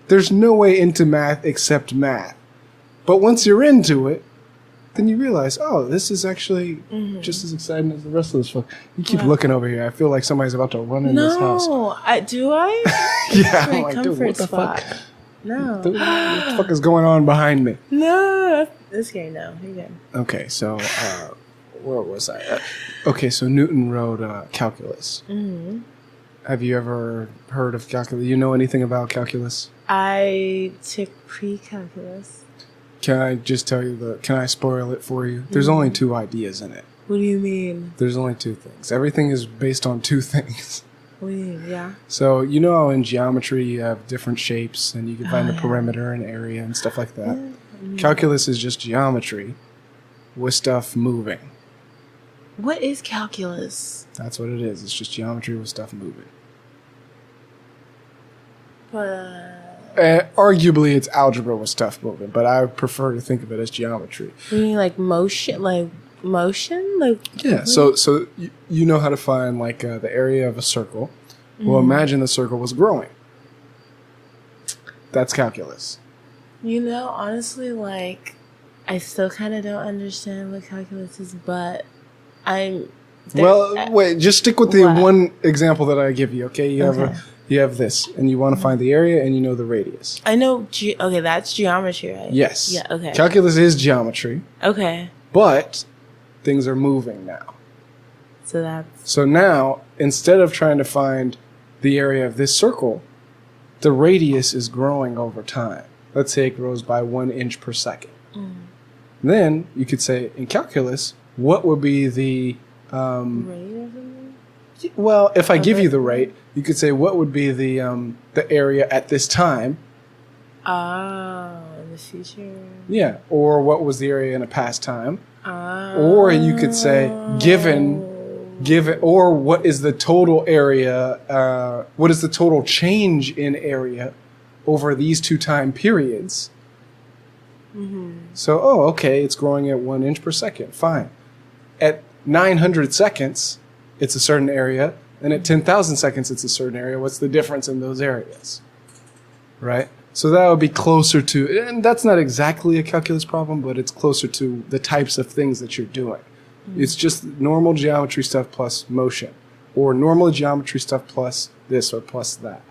There's no way into math except math. But once you're into it, then you realize, oh, this is actually just as exciting as the rest of this fuck. You keep looking over here. I feel like somebody's about to run in this house. No, do I? Yeah, I'm like, dude, what the fuck? No. What the fuck is going on behind me? No, that's scary. No, you're good. Okay, so where was I? Okay, so Newton wrote calculus. Mm-hmm. Have you ever heard of calculus? You know anything about calculus? I took pre-calculus. Can I just tell you can I spoil it for you? There's only two ideas in it. What do you mean? There's only two things. Everything is based on two things. What do you mean? Yeah. So, you know how in geometry you have different shapes and you can find the perimeter and area and stuff like that? Mm-hmm. Calculus is just geometry with stuff moving. What is calculus? That's what it is. It's just geometry with stuff moving. But... arguably, it's algebra with stuff moving, but I prefer to think of it as geometry. You mean like motion? Yeah. So you know how to find the area of a circle. Mm-hmm. Well, imagine the circle was growing. That's calculus. Honestly, I still kind of don't understand what calculus is, but wait. Just stick with the one example that I give you. Okay, you have this, and you want to find the area, and you know the radius. I know. That's geometry, right? Yes. Yeah. Okay. Calculus is geometry. Okay. But things are moving now. So now, instead of trying to find the area of this circle, the radius is growing over time. Let's say it grows by 1 inch per second. Then you could say, in calculus, what would be the... rate or something? Well, if I give you the rate, you could say, what would be the area at this time? Oh, in the future. Yeah, or what was the area in a past time? Or you could say, given, or what is the total area, what is the total change in area over these 2 time periods? So, okay, it's growing at 1 inch per second. Fine. At 900 seconds, it's a certain area, and at 10,000 seconds, it's a certain area. What's the difference in those areas? Right? So that would be closer to, and that's not exactly a calculus problem, but it's closer to the types of things that you're doing. It's just normal geometry stuff plus motion, or normal geometry stuff plus this or plus that.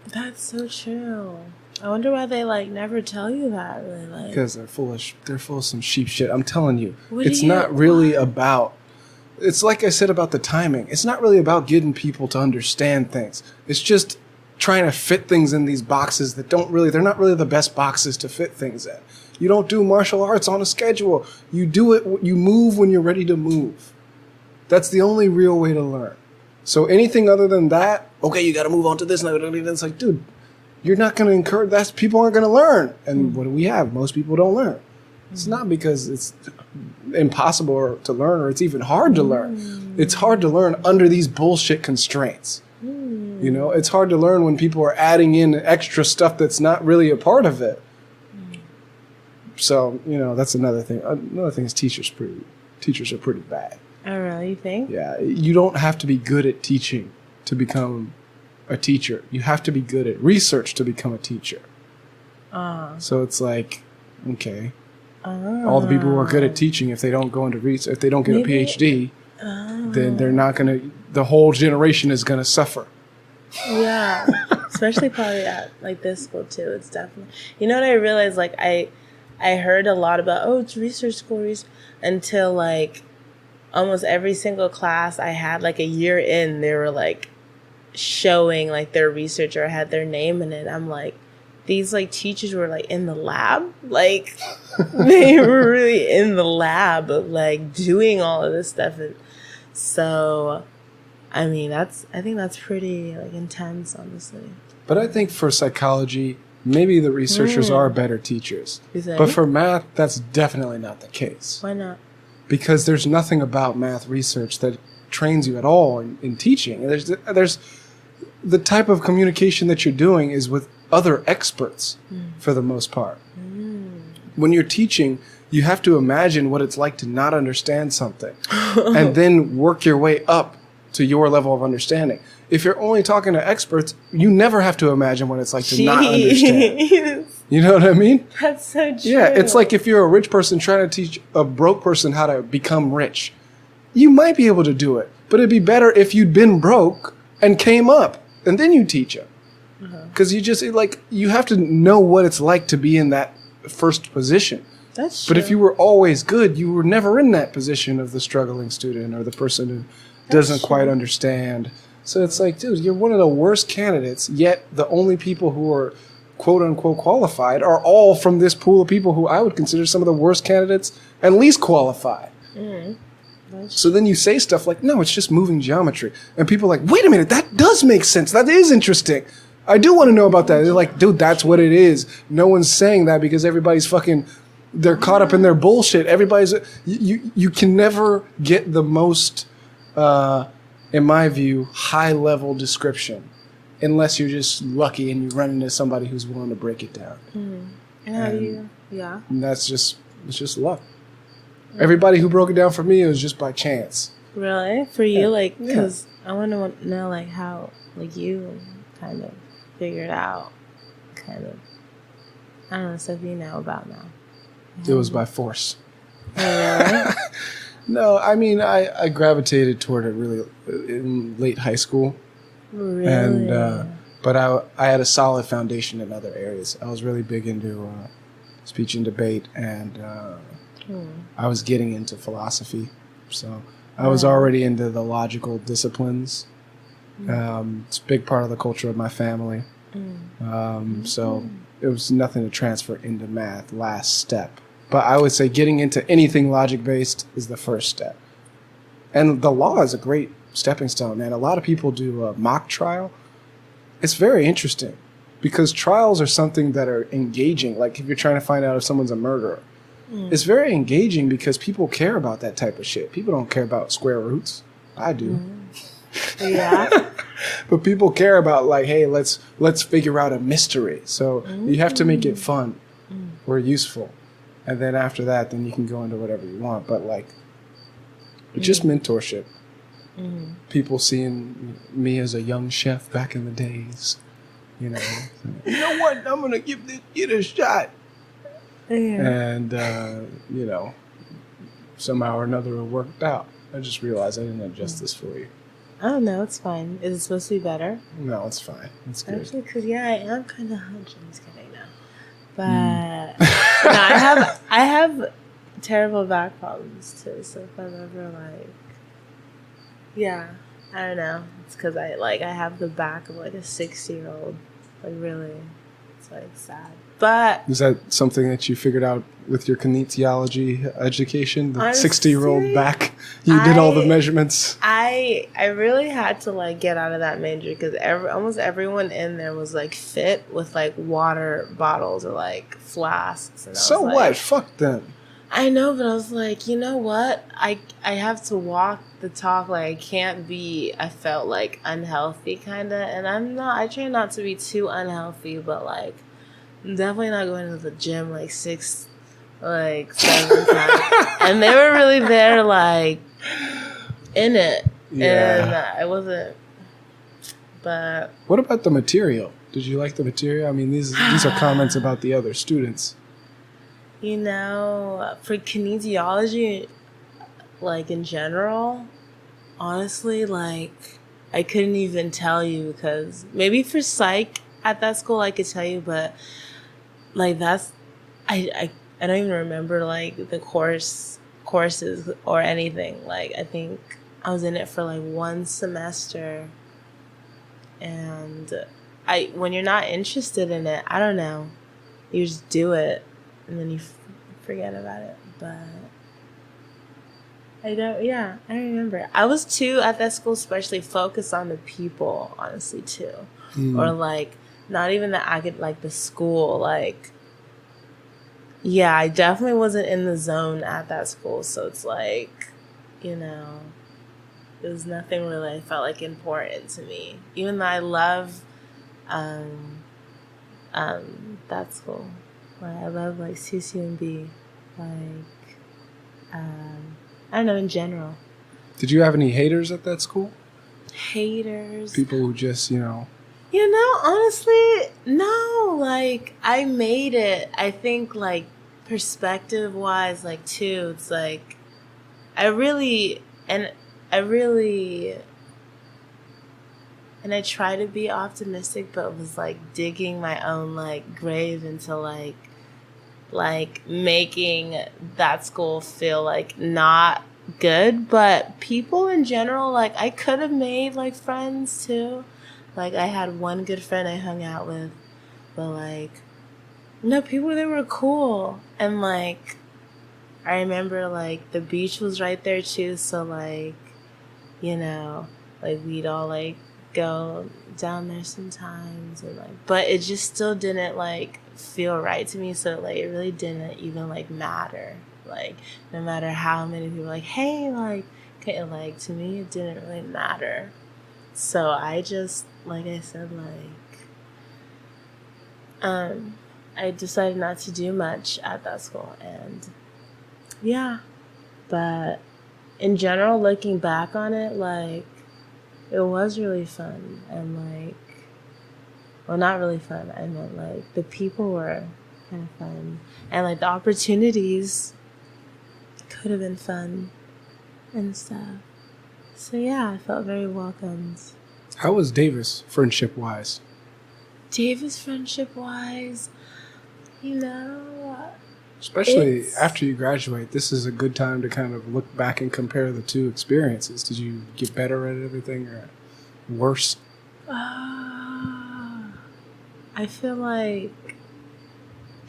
That's so true. I wonder why they never tell you that. Really, because they're full of some sheep shit. I'm telling you, it's not really about. It's like I said about the timing. It's not really about getting people to understand things. It's just trying to fit things in these boxes that they're not really the best boxes to fit things in. You don't do martial arts on a schedule. You do it, you move when you're ready to move. That's the only real way to learn. So anything other than that, okay, you got to move on to this. It's like, dude, you're not going to encourage that. People aren't going to learn. And what do we have? Most people don't learn. It's not because it's impossible to learn or it's even hard to learn. It's hard to learn under these bullshit constraints. You know, it's hard to learn when people are adding in extra stuff that's not really a part of it. So, you know, that's another thing. Another thing is teachers are pretty bad. Oh, really? You think? Yeah. You don't have to be good at teaching to become a teacher. You have to be good at research to become a teacher. So it's like, okay. All the people who are good at teaching, if they don't go into research, if they don't get a PhD, then they're not going to, the whole generation is going to suffer. Yeah. Especially probably at this school too. It's definitely, you know what I realized? I heard a lot about, it's research school, until almost every single class I had, a year in, they were showing their researcher had their name in it. I'm like, these teachers were in the lab, they were really in the lab of doing all of this stuff. And so, I mean, I think that's pretty intense, honestly. But I think for psychology, maybe the researchers are better teachers. But for math, that's definitely not the case. Why not? Because there's nothing about math research that trains you at all in teaching. There's the type of communication that you're doing is with other experts for the most part. When you're teaching, you have to imagine what it's like to not understand something and then work your way up to your level of understanding. If you're only talking to experts, you never have to imagine what it's like to not understand. You know what I mean? That's so true. Yeah, it's like if you're a rich person trying to teach a broke person how to become rich. You might be able to do it, but it'd be better if you'd been broke and came up, and then you teach them. Because you have to know what it's like to be in that first position. That's true. But if you were always good, you were never in that position of the struggling student or the person who doesn't quite understand. So it's like, dude, you're one of the worst candidates, yet the only people who are quote-unquote qualified are all from this pool of people who I would consider some of the worst candidates and least qualified. So then you say stuff like, no, it's just moving geometry. And people are like, wait a minute, that does make sense. That is interesting. I do want to know about that. They're like, dude, that's what it is. No one's saying that because everybody's they're caught up in their bullshit. You can never get the most, in my view, high-level description unless you're just lucky and you run into somebody who's willing to break it down. And how do you, and it's just luck. Everybody who broke it down for me, it was just by chance. Really? For you? Because I want to know, how, you kind of figured out, I don't know, stuff you know about now. It was by force. Oh, really? No, I mean, I gravitated toward it really in late high school. Really? And, but I had a solid foundation in other areas. I was really big into speech and debate and I was getting into philosophy. So I was already into the logical disciplines. It's a big part of the culture of my family. So it was nothing to transfer into math, last step. But I would say getting into anything logic-based is the first step. And the law is a great stepping stone, man. A lot of people do a mock trial. It's very interesting because trials are something that are engaging. Like if you're trying to find out if someone's a murderer, it's very engaging because people care about that type of shit. People don't care about square roots. I do. Yeah. But people care about like, hey, let's figure out a mystery. So you have to make it fun or useful. And then after that, then you can go into whatever you want. But like, just mentorship. People seeing me as a young chef back in the days, you know. You know what? I'm gonna give this kid a shot. And you know, somehow or another it worked out. I just realized I didn't adjust this for you. Oh no, it's fine. Is it supposed to be better? No, it's fine. It's good. Actually, because I am kind of hunched. I'm just kidding now. But no, I have terrible back problems too. So if I'm ever like, I don't know. It's because I have the back of like a 60-year-old. Like really, it's like sad. But is that something that you figured out with your kinesiology education? The honestly, 60-year-old back, you did all the measurements. I really had to like get out of that major because almost everyone in there was like fit with like water bottles or like flasks. And so what? Like, fuck them. I know, but I was like, you know what? I have to walk the talk. Like I can't be. I felt like unhealthy, kind of, and I'm not. I try not to be too unhealthy, but like. I'm definitely not going to the gym like 7 times. And they were really there, like, in it. Yeah. And I wasn't. But. What about the material? Did you like the material? I mean, these are comments about the other students. You know, for kinesiology, like, in general, honestly, like, I couldn't even tell you because maybe for psych at that school I could tell you, but. Like that's, I don't even remember like the courses or anything. Like I think I was in it for like 1 semester, and when you're not interested in it, I don't know, you just do it and then you forget about it. But I don't remember. I was too at that school, especially focused on the people, honestly too, or like. Not even that I could, like, the school, like, yeah, I definitely wasn't in the zone at that school, so it's like, you know, there was nothing really I felt like important to me, even though I love, that school, like, I love, like, CCMB, like, I don't know, in general. Did you have any haters at that school? Haters? People who just, you know... You know, honestly, no, like, I made it. I think, like, perspective-wise, like, too, it's like, and I try to be optimistic, but it was, like, digging my own, like, grave into, like, making that school feel, like, not good, but people in general, like, I could have made, like, friends, too. Like, I had one good friend I hung out with, but, like, no, people, they were cool. And, like, I remember, like, the beach was right there, too, so, like, you know, like, we'd all, like, go down there sometimes, and, like, but it just still didn't, like, feel right to me, so, like, it really didn't even, like, matter. Like, no matter how many people were like, hey, like, okay, like, to me, it didn't really matter. So I just, like I said, like, I decided not to do much at that school, and yeah, but in general, looking back on it, like, it was really fun, and like, well, not really fun, I meant like, the people were kind of fun, and like, the opportunities could have been fun and stuff. So yeah, I felt very welcomed. How was Davis, friendship-wise? Davis, friendship-wise, you know, Especially after you graduate, this is a good time to kind of look back and compare the two experiences. Did you get better at everything or worse? I feel like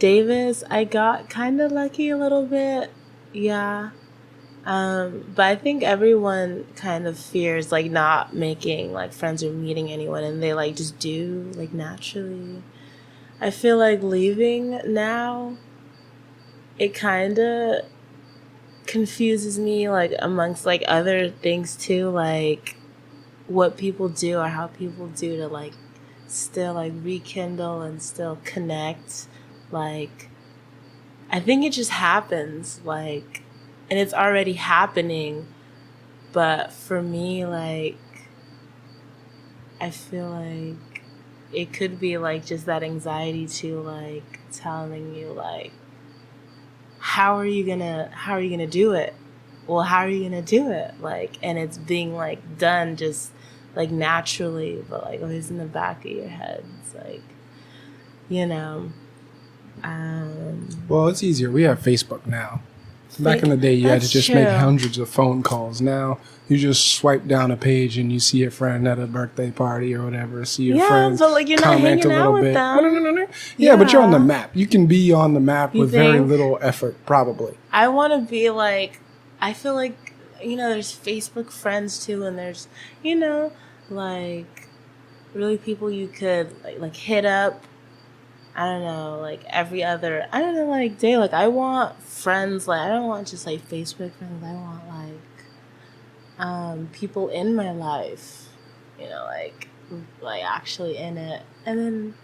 Davis, I got kind of lucky a little bit. Yeah. But I think everyone kind of fears like not making like friends or meeting anyone, and they like just do like naturally. I feel like leaving now, it kind of confuses me like amongst like other things too, like what people do or how people do to like still like rekindle and still connect. Like I think it just happens, like, and it's already happening, but for me, like, I feel like it could be like just that anxiety to like telling you like, how are you gonna do it? Well, how are you gonna do it? Like, and it's being like done just like naturally, but like always in the back of your head. It's like, you know. Well, it's easier. We have Facebook now. Back in the day, you had to just make hundreds of phone calls. Now, you just swipe down a page and you see a friend at a birthday party or whatever. See your friends, but like you're not comment hanging a little out with bit. them. No. Yeah, but you're on the map. You can be on the map with very think? little effort, probably. I want to be like, I feel like, you know, there's Facebook friends too, and there's, you know, like really people you could like hit up. I don't know, like every other, I don't know, like day. Like I want friends, like I don't want just like Facebook friends. I want like people in my life, you know, like actually in it, and then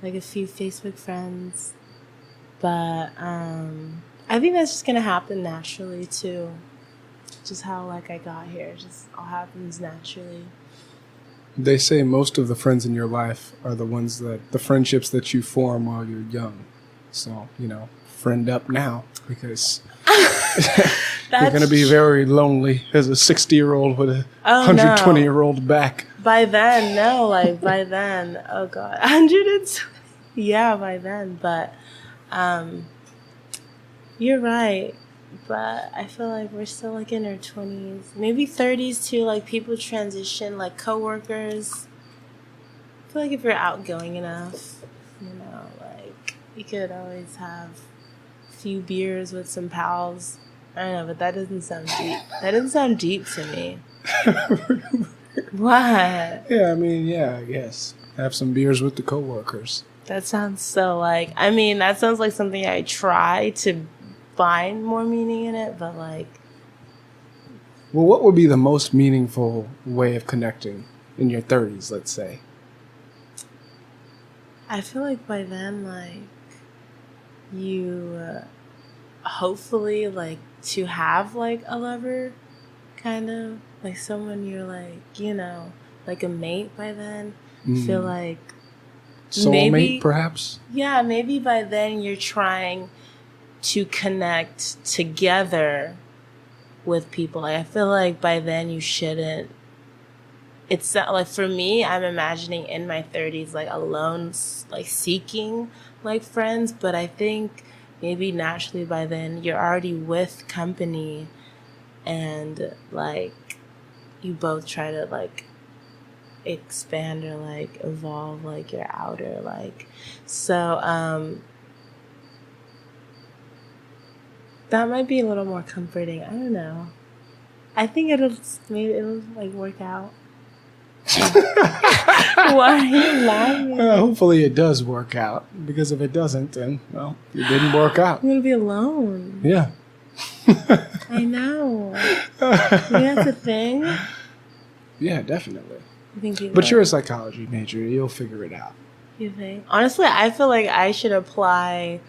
like a few Facebook friends. But I think that's just gonna happen naturally too. Just how like I got here, just all happens naturally. They say most of the friends in your life are the friendships that you form while you're young. So, you know, friend up now because you're going to be very lonely as a 60-year-old with a 120-year-old back. By then, no, like by then, oh God, 120. Yeah, by then, but you're right. But I feel like we're still like in our 20s, maybe 30s too. Like people transition, like coworkers. I feel like if you're outgoing enough, you know, like you could always have a few beers with some pals. I don't know, but that doesn't sound deep. That doesn't sound deep to me. What? Yeah, I mean, yeah, I guess. Have some beers with the coworkers. That sounds so like, I mean, that sounds like something I try to find more meaning in it, but like... Well, what would be the most meaningful way of connecting in your 30s, let's say? I feel like by then, like, you hopefully, like, to have, like, a lover, kind of, like someone you're, like, you know, like a mate by then. Feel like... Soulmate, perhaps? Yeah, maybe by then you're trying to connect together with people. Like, I feel like by then you shouldn't. It's not like, for me, I'm imagining in my 30s like alone, like seeking like friends, but I think maybe naturally by then you're already with company and like you both try to like expand or like evolve like your outer like, so that might be a little more comforting. I don't know. I think it'll like work out. Why are you laughing? Hopefully it does work out, because if it doesn't, then, well, it didn't work out. I'm going to be alone. Yeah. I know. That's a thing. Yeah, definitely. But you're a psychology major. You'll figure it out. You think? Honestly, I feel like I should apply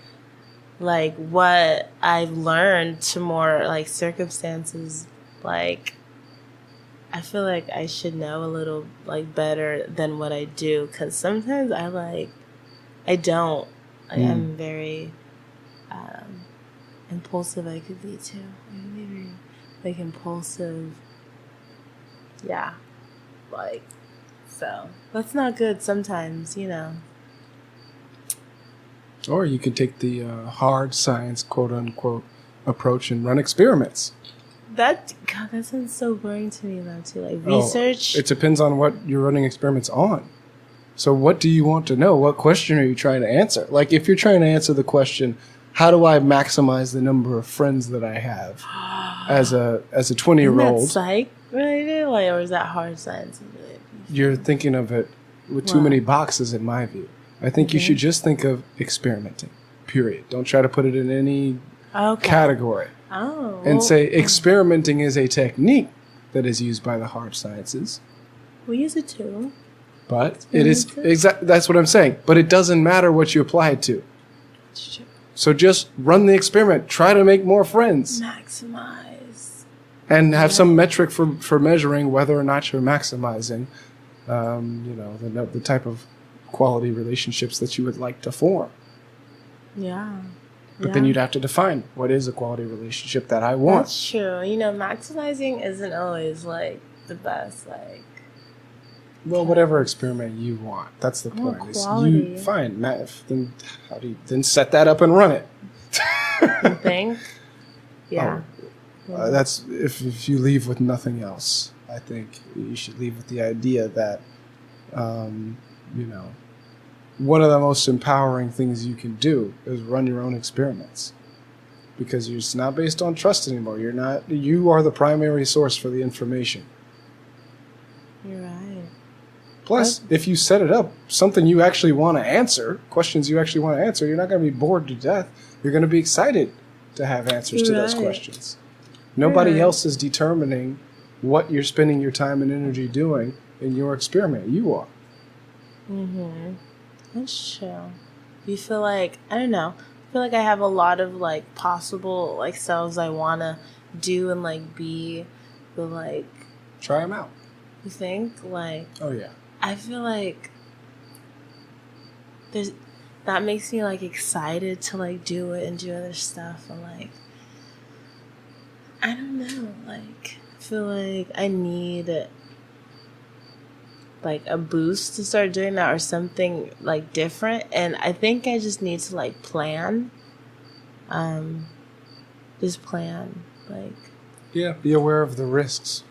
like what I've learned to more like circumstances. Like, I feel like I should know a little like better than what I do, because sometimes I don't. Like, I'm very impulsive. I could be too. I'm very like impulsive. Yeah, like, so that's not good sometimes, you know. Or you could take the hard science, quote unquote, approach and run experiments. God, that sounds so boring to me though too. Like research. It depends on what you're running experiments on. So what do you want to know? What question are you trying to answer? Like if you're trying to answer the question, how do I maximize the number of friends that I have as a 20-year-old? Is that psych related? Like, or is that hard science related? You're thinking of it with too many boxes in my view. I think you should just think of experimenting, period. Don't try to put it in any category. Oh. And say experimenting is a technique that is used by the hard sciences. We use it too. But it is that's what I'm saying. But it doesn't matter what you apply it to. So just run the experiment. Try to make more friends. Maximize. And have some metric for measuring whether or not you're maximizing, the type of quality relationships that you would like to form. Yeah. But then you'd have to define what is a quality relationship that I want. That's true. Maximizing isn't always like the best. Like, well, whatever experiment you want. That's the point. Quality. Fine, Matt. Then how do you set that up and run it? You think? Yeah. That's if you leave with nothing else. I think you should leave with the idea that, one of the most empowering things you can do is run your own experiments, because it's not based on trust anymore. You are the primary source for the information. You're right. Plus, if you set it up, something you actually want to answer, questions you actually want to answer, you're not going to be bored to death. You're going to be excited to have answers to those questions. Nobody else is determining what you're spending your time and energy doing in your experiment. You are. Mm-hmm. That's true. You feel like, I don't know, I feel like I have a lot of like possible like selves I want to do and like be, but like... Try them out. You think? Like... Oh, yeah. I feel like that makes me like excited to like do it and do other stuff, and like, I don't know, like I feel like I need like a boost to start doing that or something like different, and I think I just need to like plan. Just plan, like. Yeah, be aware of the risks.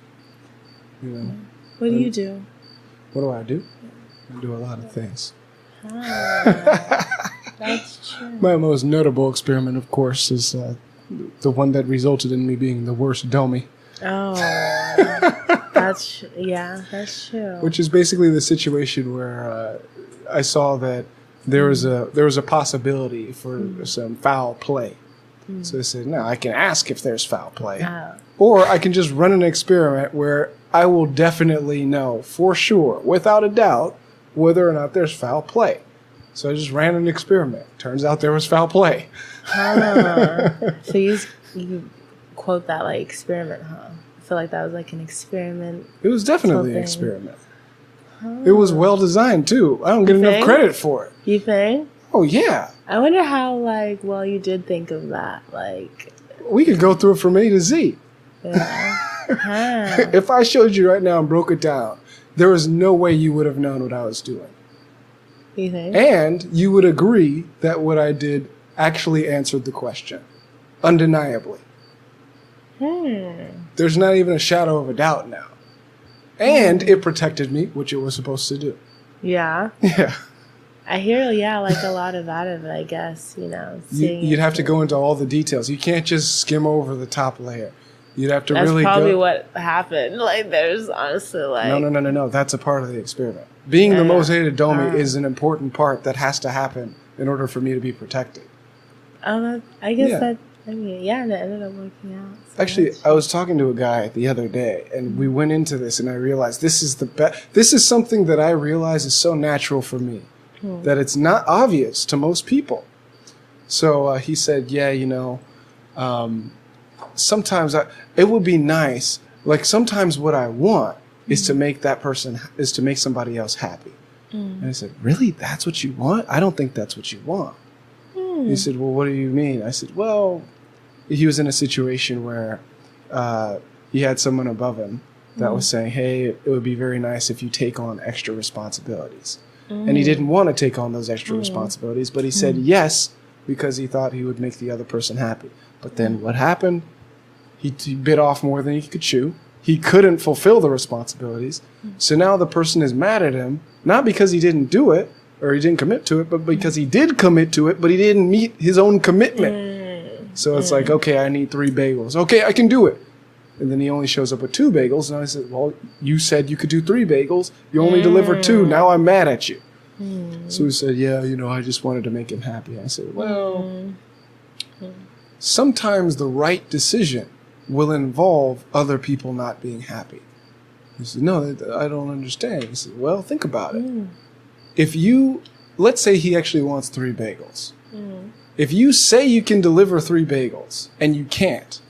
What do you do? What do? I do a lot of things. That's true. My most notable experiment, of course, is the one that resulted in me being the worst dummy. Oh, that's true. Which is basically the situation where I saw that there was a possibility for some foul play. So I said, no, I can ask if there's foul play. Or I can just run an experiment where I will definitely know for sure, without a doubt, whether or not there's foul play. So I just ran an experiment. Turns out there was foul play. So you quote that like experiment, huh? I feel like that was like an experiment. It was definitely an experiment. It was well designed too. I don't get enough credit for it. You think? Oh yeah. I wonder how you did think of that. Like, we could go through it from A to Z. Yeah. If I showed you right now and broke it down, there was no way you would have known what I was doing. You think? And you would agree that what I did actually answered the question. Undeniably. There's not even a shadow of a doubt now. And it protected me, which it was supposed to do. Yeah. Yeah. I hear, like a lot of that of it, I guess, You'd have to go into all the details. You can't just skim over the top layer. You'd have to That's really probably what happened. Like, there's honestly, like... No. That's a part of the experiment. Being the most hated domi is an important part that has to happen in order for me to be protected. I guess that... I mean, yeah, and it ended up working out. So actually, I was talking to a guy the other day, and we went into this, and I realized this is something that I realize is so natural for me, that it's not obvious to most people. So he said, sometimes it would be nice, like sometimes what I want is to make somebody else happy. And I said, really? That's what you want? I don't think that's what you want. He said, well, what do you mean? I said, well, he was in a situation where he had someone above him that was saying, hey, it would be very nice if you take on extra responsibilities. and he didn't want to take on those extra responsibilities, but he said yes because he thought he would make the other person happy. But then what happened? He bit off more than he could chew. He couldn't fulfill the responsibilities. So now the person is mad at him, not because he didn't do it or he didn't commit to it, but because he did commit to it, but he didn't meet his own commitment. So it's like, okay, I need 3 bagels. Okay, I can do it. And then he only shows up with 2 bagels. And I said, well, you said you could do 3 bagels. You only delivered 2. Now I'm mad at you. So he said, yeah, I just wanted to make him happy. I said, well, sometimes the right decision will involve other people not being happy. He said, no, I don't understand. He said, well, think about it. If let's say he actually wants 3 bagels. If you say you can deliver 3 bagels and you can't,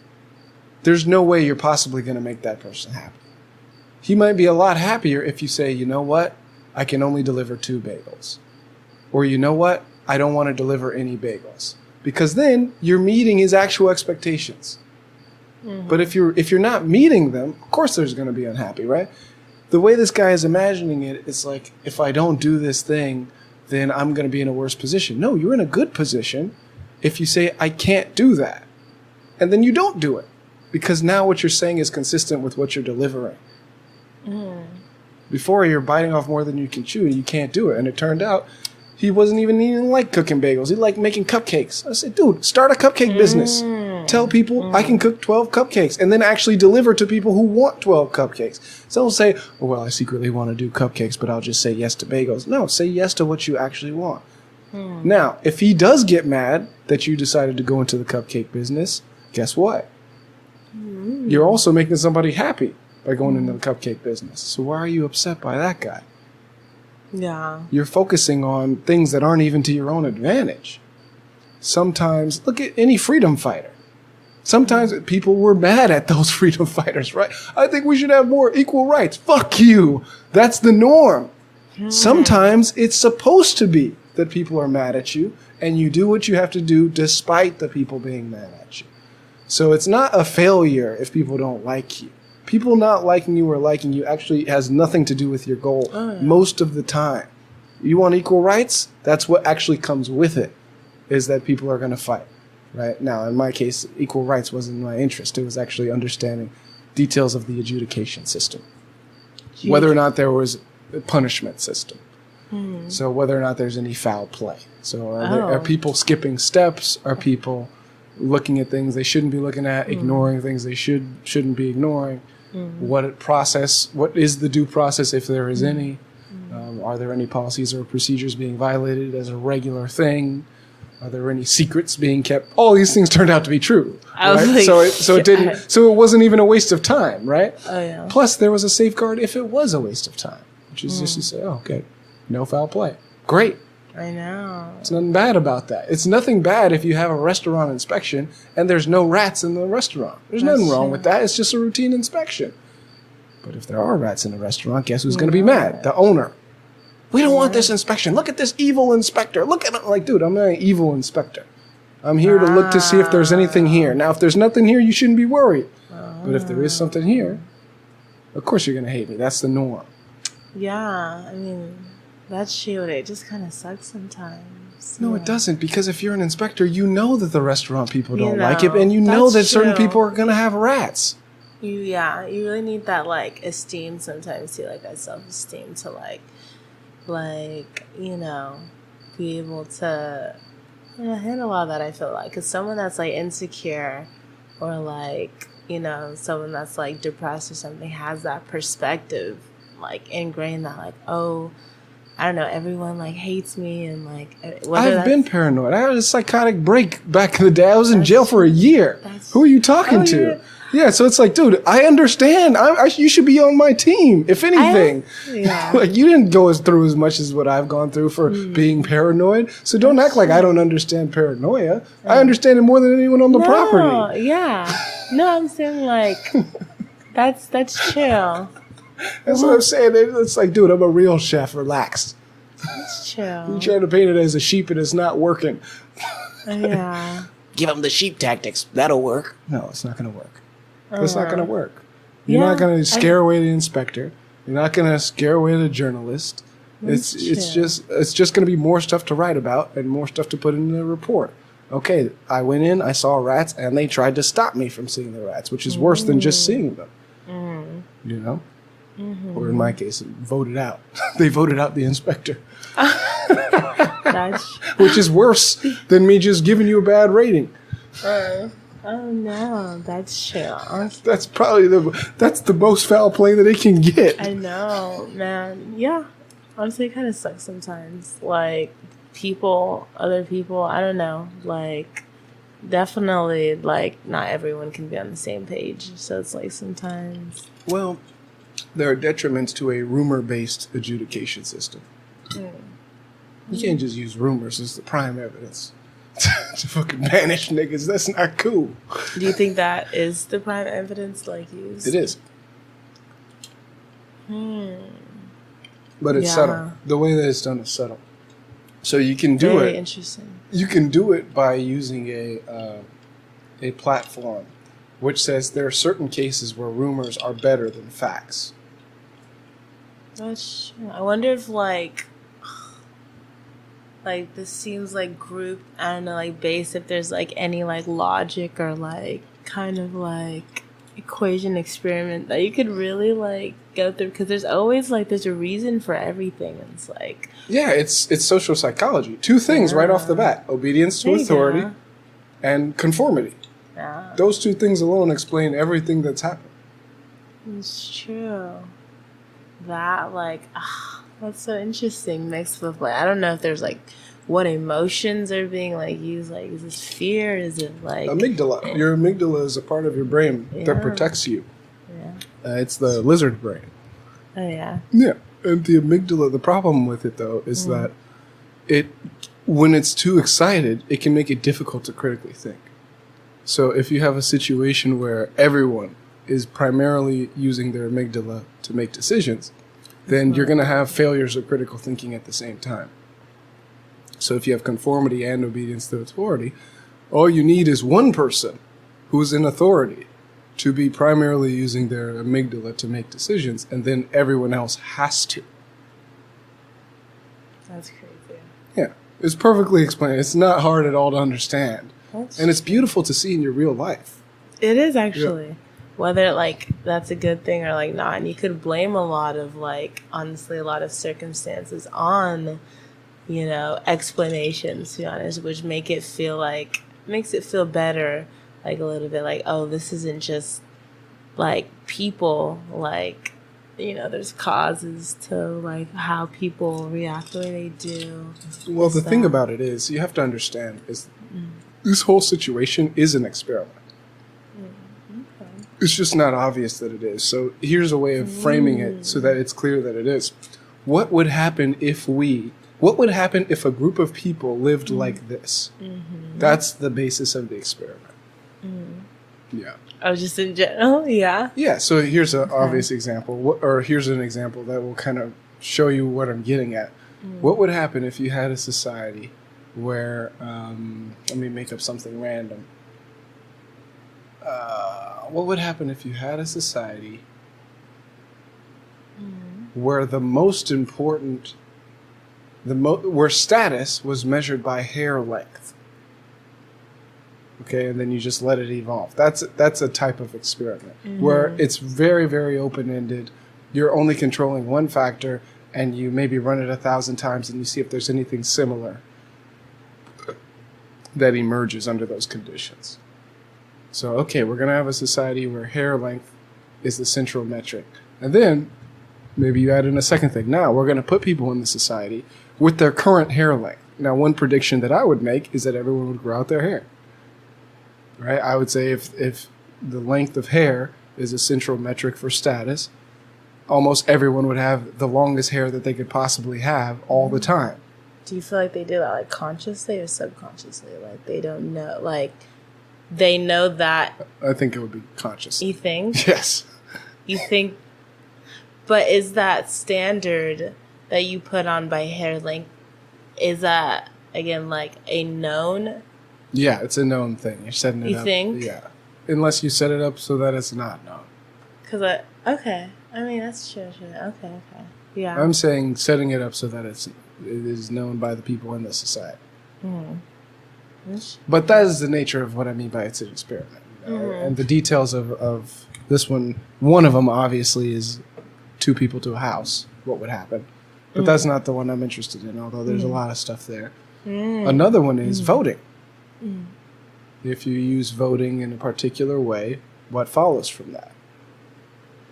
there's no way you're possibly going to make that person happy. He might be a lot happier if you say, you know what? I can only deliver 2 bagels. Or you know what? I don't want to deliver any bagels. Because then you're meeting his actual expectations. But if you're not meeting them, of course there's going to be unhappy, right? The way this guy is imagining it, it's like, if I don't do this thing, then I'm going to be in a worse position. No, you're in a good position if you say, I can't do that. And then you don't do it. Because now what you're saying is consistent with what you're delivering. Before, you're biting off more than you can chew and you can't do it. And it turned out he wasn't even like cooking bagels. He liked making cupcakes. I said, dude, start a cupcake business. Tell people I can cook 12 cupcakes and then actually deliver to people who want 12 cupcakes. So don't say, oh, well, I secretly want to do cupcakes, but I'll just say yes to bagels. No, say yes to what you actually want. Now, if he does get mad that you decided to go into the cupcake business, guess what? You're also making somebody happy by going into the cupcake business. So why are you upset by that guy? Yeah. You're focusing on things that aren't even to your own advantage. Sometimes, look at any freedom fighter. Sometimes people were mad at those freedom fighters, right? I think we should have more equal rights. Fuck you. That's the norm. Sometimes it's supposed to be that people are mad at you, and you do what you have to do despite the people being mad at you. So it's not a failure if people don't like you. People not liking you or liking you actually has nothing to do with your goal most of the time. You want equal rights? That's what actually comes with it, is that people are going to fight. Right? Now, in my case, equal rights wasn't my interest. It was actually understanding details of the adjudication system. Whether or not there was a punishment system. So whether or not there's any foul play. So are people skipping steps? Are people looking at things they shouldn't be looking at, ignoring things they shouldn't be ignoring? What is the due process if there is any? Are there any policies or procedures being violated as a regular thing? Are there any secrets being kept? All these things turned out to be true. Right? So it wasn't even a waste of time, right? Plus there was a safeguard if it was a waste of time, which is just to say, oh, okay, no foul play. Great. I know. There's nothing bad about that. It's nothing bad if you have a restaurant inspection and there's no rats in the restaurant. There's nothing wrong with that. It's just a routine inspection. But if there are rats in the restaurant, guess who's going to be mad? The owner. We don't want this inspection. Look at this evil inspector. Look at it. Like, dude, I'm not an evil inspector. I'm here to look to see if there's anything here. Now, if there's nothing here, you shouldn't be worried. But if there is something here, of course you're going to hate me. That's the norm. Yeah, I mean, that's true. It just kind of sucks sometimes. No, it doesn't. Because if you're an inspector, you know that the restaurant people don't like it. And you know that certain people are going to have rats. You really need that, like, esteem sometimes, too. Like, that self-esteem to, like, be able to handle all that, I feel like. Because someone that's, like, insecure or, like, someone that's, like, depressed or something has that perspective, like, ingrained that, like, oh, I don't know, everyone, like, hates me and, like... I've been paranoid. I had a psychotic break back in the day. I was in jail for a year. Who are you talking to? Yeah, so it's like, dude, I understand. You should be on my team, if anything. Like, you didn't go through as much as what I've gone through for being paranoid. So don't act like I don't understand paranoia. I understand it more than anyone on the property. Yeah. No, I'm saying, like, that's true. That's what I'm saying. It's like, dude, I'm a real chef. Relax. That's true. You're trying to paint it as a sheep and it's not working. Yeah. Give them the sheep tactics. That'll work. No, it's not going to work. It's not going to work. You're not going to scare away the inspector. You're not going to scare away the journalist. It's just going to be more stuff to write about and more stuff to put in the report. Okay, I went in, I saw rats, and they tried to stop me from seeing the rats, which is worse than just seeing them. You know? Or in my case, voted out. They voted out the inspector. Which is worse than me just giving you a bad rating. Oh no, that's true. That's probably that's the most foul play that it can get. I know, man. Yeah. Honestly, it kind of sucks sometimes. Like, other people, I don't know. Like, definitely, like, not everyone can be on the same page. So it's like sometimes. Well, there are detriments to a rumor-based adjudication system. You can't just use rumors as the prime evidence to fucking banish niggas. That's not cool. Do you think that is the prime evidence, like, used? It is. But it's subtle. The way that it's done is subtle. So you can do Very interesting. You can do it by using a platform which says there are certain cases where rumors are better than facts. That's true. I wonder if, like this seems like group, I don't know, like base, if there's like any like logic or like kind of like equation experiment that you could really like go through, because there's always like there's a reason for everything, and it's like it's social psychology. Two things right off the bat: obedience to authority and conformity. Those two things alone explain everything that's happened. It's true. That like that's so interesting, mixed with like, I don't know if there's like what emotions are being like used. Like, is this fear? Is it like amygdala? Your amygdala is a part of your brain that protects you. Yeah, it's the lizard brain. Oh yeah. Yeah, and the amygdala. The problem with it though is that when it's too excited, it can make it difficult to critically think. So if you have a situation where everyone is primarily using their amygdala to make decisions, then you're going to have failures of critical thinking at the same time. So if you have conformity and obedience to authority, all you need is one person who's in authority to be primarily using their amygdala to make decisions, and then everyone else has to. That's crazy. Yeah, it's perfectly explained. It's not hard at all to understand. And it's beautiful to see in your real life. It is actually. Yeah. Whether, like, that's a good thing or, like, not. And you could blame a lot of, like, honestly, a lot of circumstances on, you know, explanations, to be honest, which makes it feel better, like, a little bit. Like, oh, this isn't just, like, people. Like, you know, there's causes to, like, how people react the way they do. Well, the thing about it is, you have to understand, is this whole situation is an experiment. It's just not obvious that it is. So here's a way of framing it so that it's clear that it is. What would happen if a group of people lived like this? That's the basis of the experiment. Yeah. Oh, just in general? Yeah. Yeah, so here's an obvious example, or here's an example that will kind of show you what I'm getting at. What would happen if you had a society where, let me make up something random. What would happen if you had a society where the most important, where status was measured by hair length? Okay, and then you just let it evolve. That's a type of experiment where it's very, very open-ended. You're only controlling one factor, and you maybe run it 1,000 times, and you see if there's anything similar that emerges under those conditions. So, okay, we're going to have a society where hair length is the central metric. And then, maybe you add in a second thing. Now, we're going to put people in the society with their current hair length. Now, one prediction that I would make is that everyone would grow out their hair. Right? I would say if the length of hair is a central metric for status, almost everyone would have the longest hair that they could possibly have all the time. Do you feel like they do that, like, consciously or subconsciously? Like, they don't know, like... They know that. I think it would be conscious. You think? Yes. You think? But is that standard that you put on by hair length, is that, again, like a known? Yeah, it's a known thing. You're setting it up. You think? Yeah. Unless you set it up so that it's not known. Okay. I mean, that's true. Okay. Yeah. I'm saying setting it up so that it is known by the people in the society. But that is the nature of what I mean by it's an experiment. You know? And the details of this one of them obviously is 2 people to a house, what would happen. But that's not the one I'm interested in, although there's a lot of stuff there. Another one is voting. If you use voting in a particular way, what follows from that?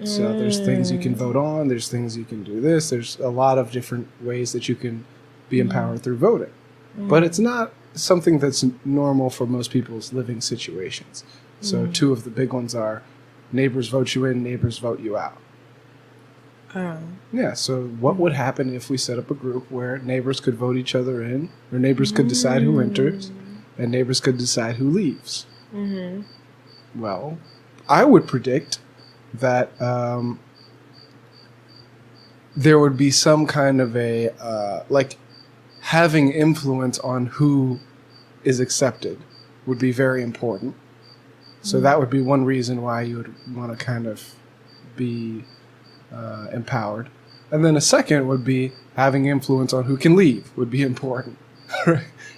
So there's things you can vote on, there's things you can do this, there's a lot of different ways that you can be empowered through voting. But it's not something that's normal for most people's living situations. So 2 of the big ones are neighbors vote you in, neighbors vote you out. Yeah, so what would happen if we set up a group where neighbors could vote each other in, or neighbors could decide who enters, and neighbors could decide who leaves? Well, I would predict that there would be some kind of a, like, having influence on who is accepted would be very important. So that would be one reason why you would want to kind of be empowered. And then a second would be having influence on who can leave would be important.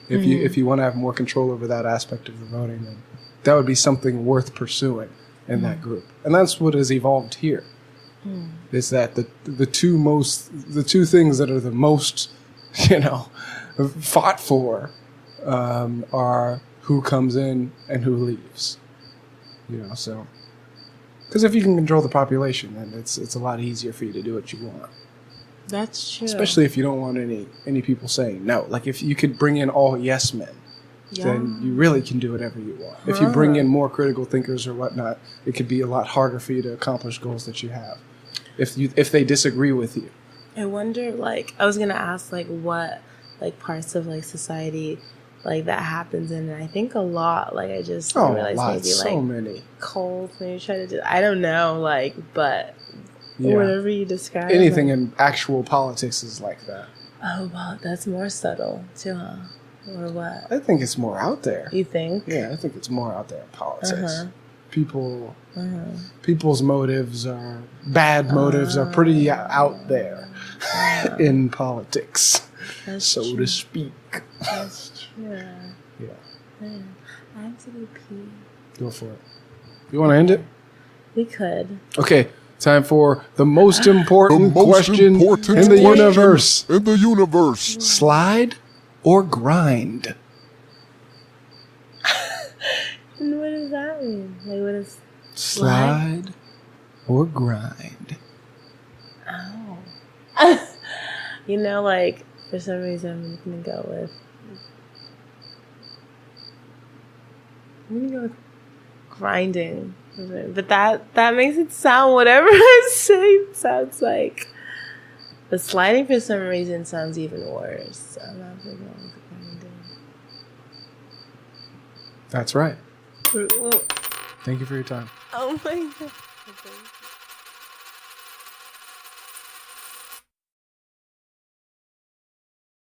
If you want to have more control over that aspect of the voting, then that would be something worth pursuing in that group. And that's what has evolved here. Is that the two things that are the most, fought for are who comes in and who leaves. So because if you can control the population, then it's a lot easier for you to do what you want. That's true. Especially if you don't want any people saying no. Like if you could bring in all yes men, then you really can do whatever you want. If you bring in more critical thinkers or whatnot, it could be a lot harder for you to accomplish goals that you have. If they disagree with you. I wonder, I was gonna ask, what, parts of society, that happens in, and I think a lot. I just realized maybe so many cults. Maybe try to do. I don't know, but whatever you describe. Anything in actual politics is like that. Oh well, that's more subtle too, huh? Or what? I think it's more out there. You think? Yeah, I think it's more out there in politics. People's motives are bad. Motives are pretty out there in politics, so to speak. That's true. Yeah. I have to go pee. Go for it. You want to end it? We could. Okay. Time for the most important question in the universe. Slide or grind? And what does that mean? What is slide or grind? Oh. For some reason I'm gonna go with grinding. But that makes it sound, whatever I'm saying sounds like. But sliding for some reason sounds even worse. So I'm not going with grinding. That's right. Thank you for your time. Oh my God.